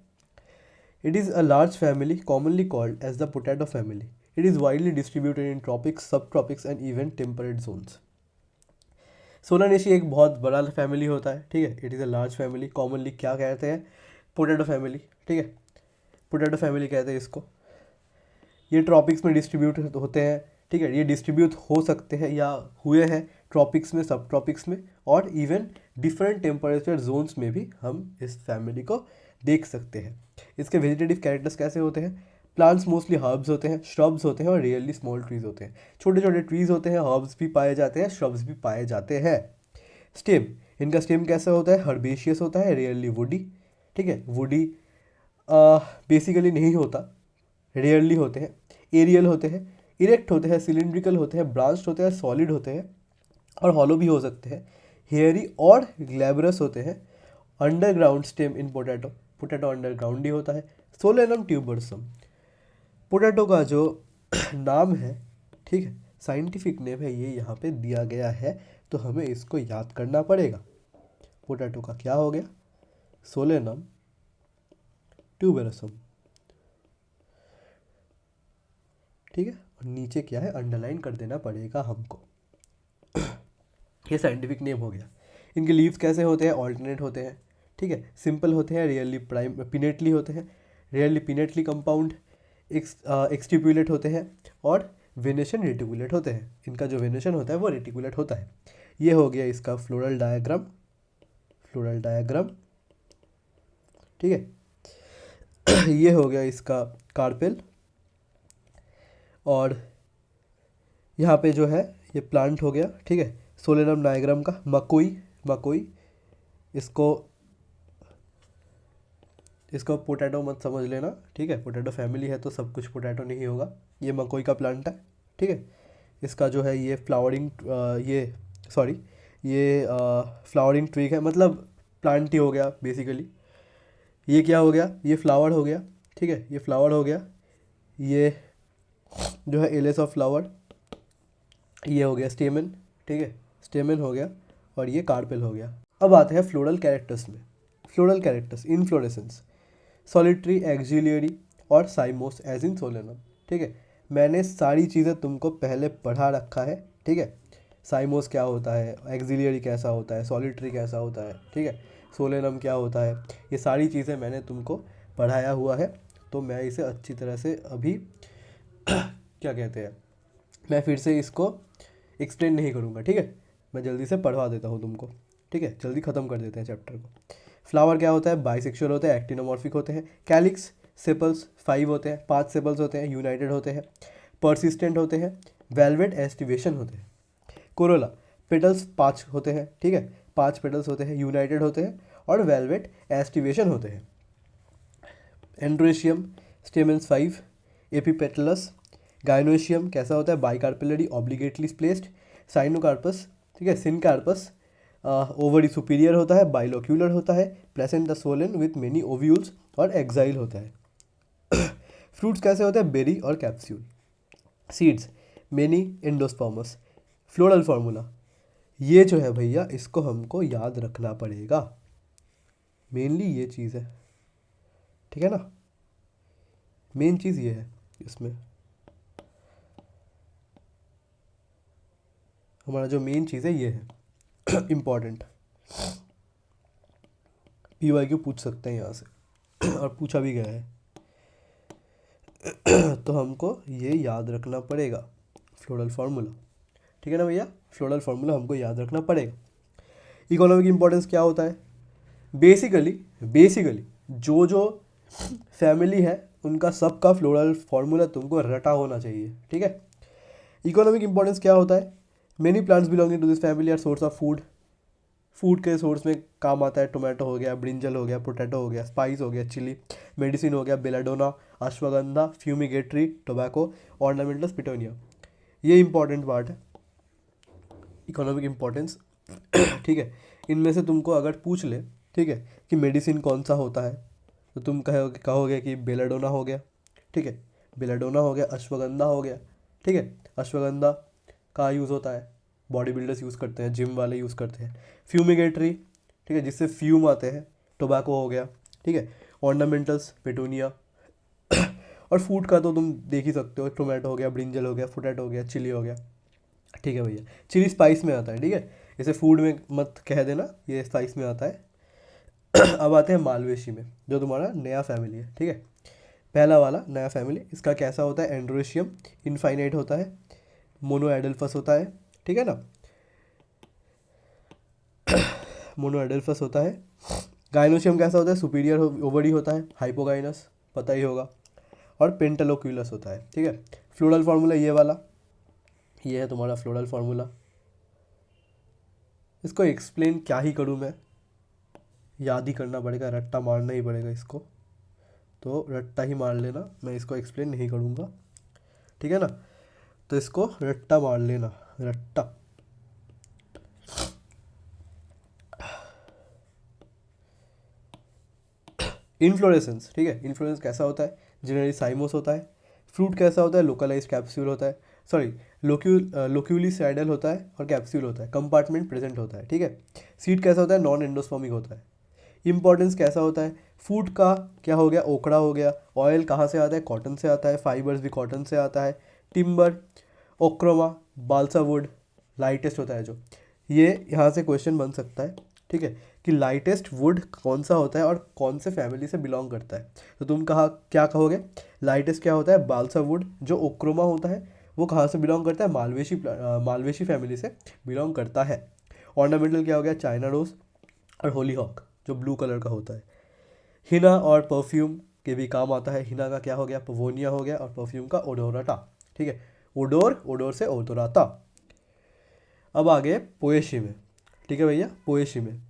it is a large family commonly called as the potato family. It is widely distributed in tropics, subtropics and even temperate zones. Solanaceae एक बहुत बड़ा फैमिली होता है। ठीक है, it is a large family, commonly क्या कहते हैं, पोटैटो फैमिली। ठीक है, पोटैटो फैमिली कहते हैं इसको। ये ट्रॉपिक्स में डिस्ट्रीब्यूट होते हैं। ठीक है, ये डिस्ट्रीब्यूट हो सकते हैं या हुए हैं ट्रॉपिक्स में, सब ट्रॉपिक्स में, और इवन डिफरेंट टेम्परेचर जोन्स में भी हम इस फैमिली को देख सकते हैं। इसके वेजिटेटिव कैरेक्टर्स कैसे होते हैं? प्लांट्स मोस्टली हर्ब्स होते हैं, श्रब्स होते हैं और रियरली स्मॉल ट्रीज होते हैं। छोटे छोटे ट्रीज होते हैं, हर्ब्स भी पाए जाते हैं, श्रब्स भी पाए जाते हैं। स्टेम, इनका स्टेम कैसा होता है? हर्बेशियस होता है, रियरली वुडी। ठीक है, वुडी बेसिकली नहीं होता, रेयरली होते हैं। एरियल होते हैं, इरेक्ट होते हैं, सिलिंड्रिकल होते हैं, ब्रांच्ड होते हैं, सॉलिड होते हैं और हॉलो भी हो सकते हैं। हेयरी और ग्लैबरस होते हैं। Underground stem in potato, potato underground ही होता है। सोलेनम ट्यूबरसम, पोटैटो का जो नाम है, ठीक है, साइंटिफिक नेम है, ये यहाँ पे दिया गया है, तो हमें इसको याद करना पड़ेगा। पोटैटो का क्या हो गया? सोलेनम ट्यूबरसम। ठीक है, और नीचे क्या है, अंडरलाइन कर देना पड़ेगा हमको। ये साइंटिफिक नेम हो गया। इनके लीव्स कैसे होते हैं? ऑल्टरनेट होते हैं। ठीक है, सिंपल होते हैं, रियरली पिनेटली होते हैं, रियरली पिनेटली कंपाउंड, एक्सटिपुलेट होते हैं और वेनेशन रेटिकुलेट होते हैं। इनका जो वेनेशन होता है वो रेटिकुलेट होता है। ये हो गया इसका फ्लोरल डायग्राम, फ्लोरल डायग्राम। ठीक है, ये हो गया इसका कार्पेल, और यहाँ पे जो है ये प्लांट हो गया। ठीक है, सोलेनम डायग्राम का मकोई, मकोई, इसको पोटैटो मत समझ लेना। ठीक है, पोटैटो फैमिली है तो सब कुछ पोटैटो नहीं होगा। ये मकोई का प्लांट है। ठीक है, इसका जो है ये फ्लावरिंग, ये फ्लावरिंग ट्री है, मतलब प्लांट ही हो गया बेसिकली। ये क्या हो गया? ये फ्लावर हो गया। ठीक है, ये फ्लावर हो गया। ये जो है एलेस ऑफ फ्लावर, ये हो गया स्टेमन। ठीक है, स्टेमन हो गया, और ये कार्पेल हो गया। अब आते हैं फ्लोरल कैरेक्टर्स में। फ्लोरल कैरेक्टर्स, इनफ्लोरेसेंस, सॉलिटरी, एक्सिलियरी और साइमोस एज इन सोलेनम। ठीक है, मैंने सारी चीज़ें तुमको पहले पढ़ा रखा है। ठीक है, साइमोस क्या होता है, एक्सिलियरी कैसा होता है, सॉलिटरी कैसा होता है, ठीक है, सोलेनम क्या होता है, ये सारी चीज़ें मैंने तुमको पढ़ाया हुआ है। तो मैं इसे अच्छी तरह से अभी क्या कहते हैं, मैं फिर से इसको एक्सप्लेन नहीं करूँगा। ठीक है, मैं जल्दी से पढ़वा देता हूँ तुमको। ठीक है, जल्दी ख़त्म कर देते हैं चैप्टर को। फ्लावर क्या होता है? बाइसेक्सुअल होते हैं, एक्टिनोमॉर्फिक होते हैं। कैलिक्स, सेपल्स 5 होते हैं, 5 सेपल्स होते हैं, यूनाइटेड होते हैं, परसिस्टेंट होते हैं, वेलवेट एस्टिवेशन होते हैं। कोरोला, पेटल्स 5 होते हैं। ठीक है, 5 पेटल्स होते हैं, यूनाइटेड होते हैं और वेलवेट एस्टिवेशन होते हैं। Androecium, stamens 5, epipetalous. गाइनोशियम कैसा होता है? बाइकार्पेलरी, ऑब्लिगेटली प्लेस्ड। साइनोकार्पस, ठीक है, सिनकार्पस ओवरी सुपीरियर होता है, बाइलोक्यूलर होता है, placenta Solan with many ovules और एक्साइल होता है। फ्रूट्स कैसे होते हैं? बेरी और capsule. Seeds, many endosperms. Floral formula, ये जो है भैया इसको हमको याद रखना पड़ेगा, मेनली ये चीज़ है। ठीक है ना, मेन चीज़ ये है इसमें, हमारा जो मेन चीज़ है ये है इम्पॉर्टेंट। PYQ पूछ सकते हैं यहाँ से और पूछा भी गया है। तो हमको ये याद रखना पड़ेगा, फ्लोरल फार्मूला। ठीक है ना भैया, फ्लोरल फार्मूला हमको याद रखना पड़ेगा। इकोनॉमिक इंपॉर्टेंस क्या होता है? बेसिकली जो फैमिली है उनका सबका फ्लोरल फार्मूला तुमको रटा होना चाहिए। ठीक है, इकोनॉमिक इंपॉर्टेंस क्या होता है? Many plants belonging to this family are source of food. Food के सोर्स में काम आता है, टोमेटो हो गया, ब्रिंजल हो गया, पोटैटो हो गया, स्पाइस हो गया, चिली, मेडिसिन हो गया, belladonna, ashwagandha, fumigatory, tobacco, ornamentals, petunia. ये इंपॉर्टेंट पार्ट है, इकोनॉमिक इम्पोर्टेंस। ठीक है, इनमें से तुमको अगर पूछ ले, ठीक है, कि मेडिसिन कौन सा होता है, तो तुम कहोगे कि बेलाडोना हो गया, ठीक है, बेलाडोना हो गया, अश्वगंधा हो गया, ठीक है, अश्वगंधा का यूज़ होता है, बॉडी बिल्डर्स यूज़ करते हैं, जिम वाले यूज़ करते हैं। फ्यूमिगेटरी, ठीक है, जिससे फ्यूम आते हैं, टोबैको हो गया, ठीक है, ऑर्नामेंटल्स, पेटूनिया। और फूड का तो तुम देख ही सकते हो, टोमेटो हो गया, ब्रिंजल हो गया, पोटैटो हो गया, चिली हो गया, ठीक है भैया। चिली स्पाइस में आता है, ठीक है, इसे फूड में मत कह देना, ये स्पाइस में आता है। अब आते हैं मालवेशी में, जो तुम्हारा नया फैमिली है, ठीक है, पहला वाला नया फैमिली। इसका कैसा होता है, एंड्रोशियम, इनफाइनाइट होता है, मोनोएडल्फस होता है, ठीक है ना, मोनोएडल्फस होता है। गाइनोशियम कैसा होता है, सुपीरियर ओवरी होता है, हाइपोगाइनस, पता ही होगा, और पेंटालोक्यूलस होता है, ठीक है। फ्लोरल फार्मूला ये वाला, ये है तुम्हारा फ्लोरल फार्मूला। इसको एक्सप्लेन क्या ही करूँ मैं, याद ही करना पड़ेगा, रट्टा मारना ही पड़ेगा इसको, तो रट्टा ही मार लेना, मैं इसको एक्सप्लेन नहीं करूँगा, ठीक है ना, तो इसको रट्टा मार लेना, रट्टा। इन्फ्लोरेसेंस, ठीक है, इन्फ्लोरेंस कैसा होता है, जनरली साइमोस होता है। फ्रूट कैसा होता है, लोकलाइज कैप्सूल होता है, सॉरी लोक्यूली सैडल होता है और कैप्सूल होता है, कंपार्टमेंट प्रेजेंट होता है, ठीक है। सीड कैसा होता है, नॉन एंडोस्पर्मिक होता है। इंपॉर्टेंस कैसा होता है, फूड का क्या हो गया, ओकड़ा हो गया। ऑयल कहाँ से आता है, कॉटन से आता है, फाइबर्स भी कॉटन से आता है। टिम्बर, ओक्रोमा, बाल्सा वुड, लाइटेस्ट होता है जो, ये यहाँ से क्वेश्चन बन सकता है, ठीक है, कि लाइटेस्ट वुड कौन सा होता है और कौन से फैमिली से बिलोंग करता है। तो तुम क्या कहोगे, लाइटेस्ट क्या होता है, बाल्सा वुड। जो ओक्रोमा होता है वो कहाँ से बिलोंग करता है, मालवेशी फैमिली से बिलोंग करता है। ऑर्नामेंटल क्या हो गया, चाइना रोज और होली हॉक, जो ब्लू कलर का होता है। हिना और परफ्यूम के भी काम आता है। हिना का क्या हो गया, पवोनिया हो गया, और परफ्यूम का ओडोराटा, ठीक है, ओडोर से ओडोराता। अब आगे पोएशी में, ठीक है भैया, पोएशी में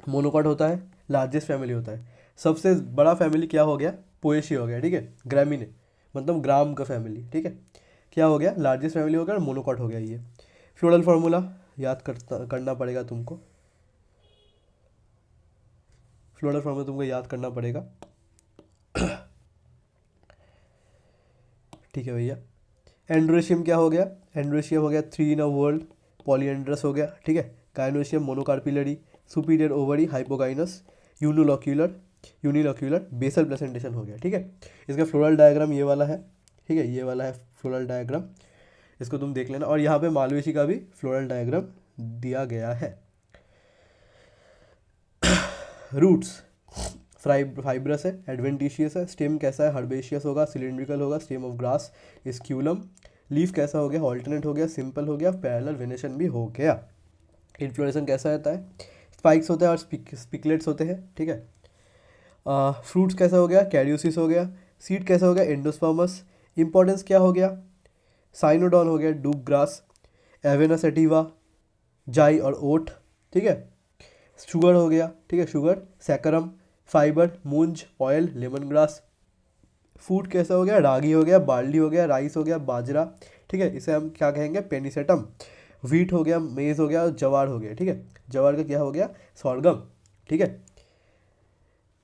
मोनोकॉट होता है, लार्जेस्ट फैमिली होता है। सबसे बड़ा फैमिली क्या हो गया, पोएशी हो गया, ठीक है, ग्रामीने मतलब ग्राम का फैमिली, ठीक है, क्या हो गया, लार्जेस्ट फैमिली हो गया और मोनोकॉट हो गया ये। फ्लोरल फार्मूला याद करना पड़ेगा तुमको, फ्लोरल फार्मूला तुमको याद करना पड़ेगा, ठीक है भैया। एंड्रोशियम क्या हो गया, एंड्रोशियम हो गया 3 इन अ वर्ल्ड, पॉलीएंड्रस हो गया, ठीक है। Gynoecium monocarpellary, superior ovary, hypogynous, unilocular basal placentation हो गया, ठीक है। इसका फ्लोरल डायग्राम ये वाला है, ठीक है, ये वाला है फ्लोरल डायग्राम, इसको तुम देख लेना। और यहाँ पे मालवेशी का भी फ्लोरल डायग्राम दिया गया है। रूट्स फाइब्रस है, एडवेंटिशियस है। स्टेम कैसा है, हर्बेशियस होगा, सिलिंड्रिकल होगा, स्टेम ऑफ ग्रास, स्क्यूलम। लीफ कैसा हो गया, ऑल्टरनेट हो गया, सिंपल हो गया, पैरेलल वेनेशन भी हो गया। इन्फ्लोरेशन कैसा रहता है, स्पाइक्स होते हैं और स्पिकलेट्स होते हैं, ठीक है। फ्रूट्स कैसा हो गया, कैरियोसिस हो गया। सीड कैसा हो गया, एंडोस्पर्मस। इंपॉर्टेंस क्या हो गया, साइनोडॉन हो गया, डूब ग्रास, एवेना सेटिवा, जाई और ओट, ठीक है। शुगर हो गया, ठीक है, शुगर, सैकरम, फाइबर, मूंज, ऑयल, लेमन ग्रास। फूड कैसा हो गया, रागी हो गया, बार्ली हो गया, राइस हो गया, बाजरा, ठीक है, इसे हम क्या कहेंगे, पेनिसेटम। व्हीट हो गया, मेज हो गया, और जवार हो गया, ठीक है, जवार का क्या हो गया, सॉर्गम, ठीक है।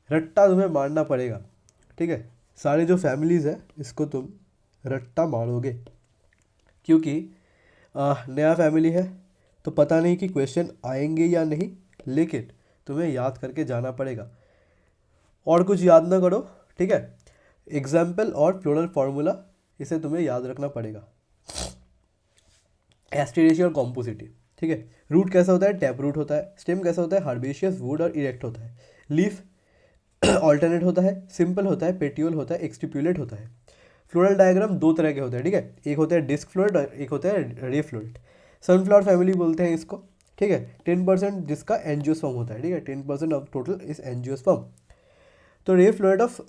रट्टा तुम्हें मारना पड़ेगा, ठीक है, सारे जो फैमिलीज़ है इसको तुम रट्टा मारोगे, क्योंकि नया फैमिली है तो पता नहीं कि क्वेश्चन आएंगे या नहीं, लेकिन तुम्हें याद करके जाना पड़ेगा। और कुछ याद ना करो, ठीक है, एग्जाम्पल और फ्लोरल फार्मूला इसे तुम्हें याद रखना पड़ेगा। एस्टेरेसी और कॉम्पोसिटी, ठीक है। रूट कैसा होता है, टैप रूट होता है। स्टेम कैसा होता है, हर्बेशियस, वुड और इरेक्ट होता है। लीफ ऑल्टरनेट होता है, सिंपल होता है, पेट्यूल होता है, एक्सटिप्यूलेट होता है। फ्लोरल डायग्राम दो तरह के होते हैं, ठीक है, एक होता है डिस्क फ्लोरेट और एक होता है रे फ्लोरेट। सनफ्लावर फैमिली बोलते हैं इसको, ठीक है। 10% जिसका एंजियोस्पर्म होता है, ठीक है, 10% ऑफ टोटल इज एंजियोस्पर्म। तो ray floret of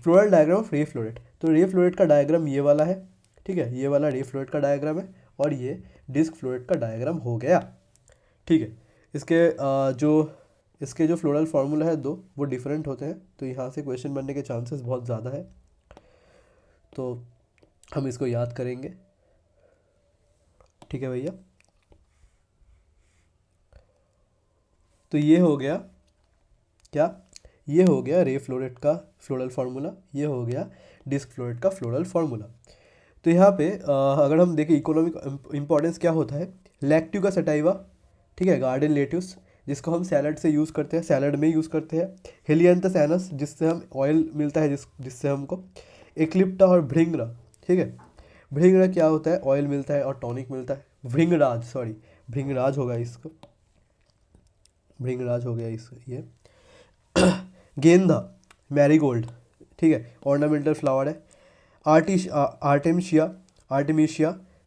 floral diagram of ray floret, तो रे फ्लोरेट का डायग्राम ये वाला है, ठीक है, ये वाला रे फ्लोरेट का डायग्राम है। और ये डिस्क फ्लोरेट का डायग्राम हो गया। ठीक है, इसके जो फ्लोरल फार्मूला है दो, वो डिफरेंट होते हैं, तो यहाँ से क्वेश्चन बनने के चांसेस बहुत ज़्यादा है, तो हम इसको याद करेंगे। ठीक है भैया, तो ये हो गया क्या, ये हो गया रे फ्लोरेट का फ्लोरल फार्मूला, ये हो गया डिस्क फ्लोरेट का फ्लोरल फार्मूला। तो यहाँ पे अगर हम देखें इकोनॉमिक इंपॉर्टेंस क्या होता है, लैक्टिव का सटाइवा, ठीक है, गार्डन लेट्यूस जिसको हम सैलड से यूज़ करते हैं, सैलड में यूज़ करते हैं, हेलियंथस एनस जिससे हम ऑयल मिलता है, जिससे हमको, एक्लिप्टा और भृंगरा। ठीक है, भृंगरा क्या होता है, ऑयल मिलता है और टॉनिक मिलता है, भृंगराज होगा इसको, भृंगराज हो गया इस ये गेंदा, मैरीगोल्ड, ठीक है, ऑर्नामेंटल फ्लावर है, आर्टेमिशिया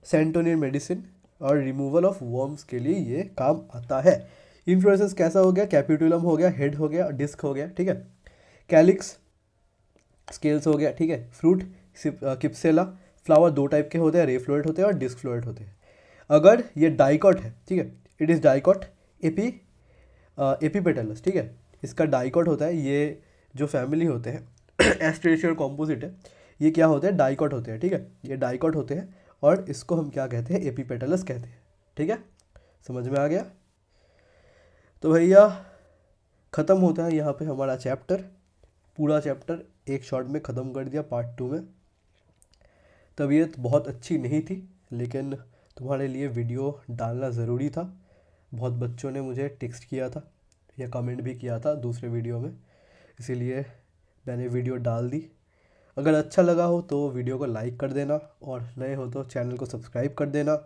सेंटोनियर मेडिसिन और रिमूवल ऑफ वर्म्स के लिए ये काम आता है। इन्फ्लोरेसेंस कैसा हो गया, कैपिटुलम हो गया, हेड हो गया, डिस्क हो गया, ठीक है, कैलिक्स, स्केल्स हो गया, ठीक है, फ्रूट किप्सेला, फ्लावर दो टाइप के होते हैं, रे फ्लोरेट होते हैं और डिस्क फ्लोरेट होते हैं। अगर ये डाइकॉट है, ठीक है, इट इज़ डाइकॉट एपीपेटलस, ठीक है, इसका डाइकॉट होता है, ये जो फैमिली होते हैं एस्ट्रेशियर कॉम्पोजिट है, ये क्या होते हैं, डाइकॉट होते हैं, ठीक है, ये डाइकॉट होते हैं और इसको हम क्या कहते हैं, एपीपेटलस कहते हैं। ठीक है, समझ में आ गया। तो भैया ख़त्म होता है यहाँ पे हमारा चैप्टर, पूरा चैप्टर एक शॉट में ख़त्म कर दिया पार्ट 2 में। तबीयत बहुत अच्छी नहीं थी, लेकिन तुम्हारे लिए वीडियो डालना ज़रूरी था। बहुत बच्चों ने मुझे टेक्स्ट किया था या कमेंट भी किया था दूसरे वीडियो में, इसीलिए मैंने वीडियो डाल दी। अगर अच्छा लगा हो तो वीडियो को लाइक कर देना, और नए हो तो चैनल को सब्सक्राइब कर देना,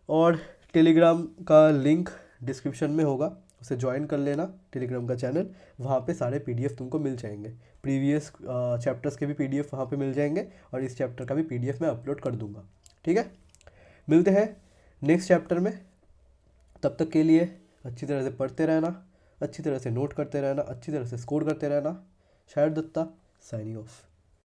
और टेलीग्राम का लिंक डिस्क्रिप्शन में होगा, उसे ज्वाइन कर लेना, टेलीग्राम का चैनल, वहाँ पे सारे पीडीएफ तुमको मिल जाएंगे, प्रीवियस चैप्टर्स के भी पीडीएफ वहाँ पे मिल जाएंगे, और इस चैप्टर का भी पीडीएफ मैं अपलोड कर दूँगा। ठीक है, मिलते हैं नेक्स्ट चैप्टर में, तब तक के लिए अच्छी तरह से पढ़ते रहना, अच्छी तरह से नोट करते रहना, अच्छी तरह से स्कोर करते रहना। शायर दत्ता, साइनिंग ऑफ।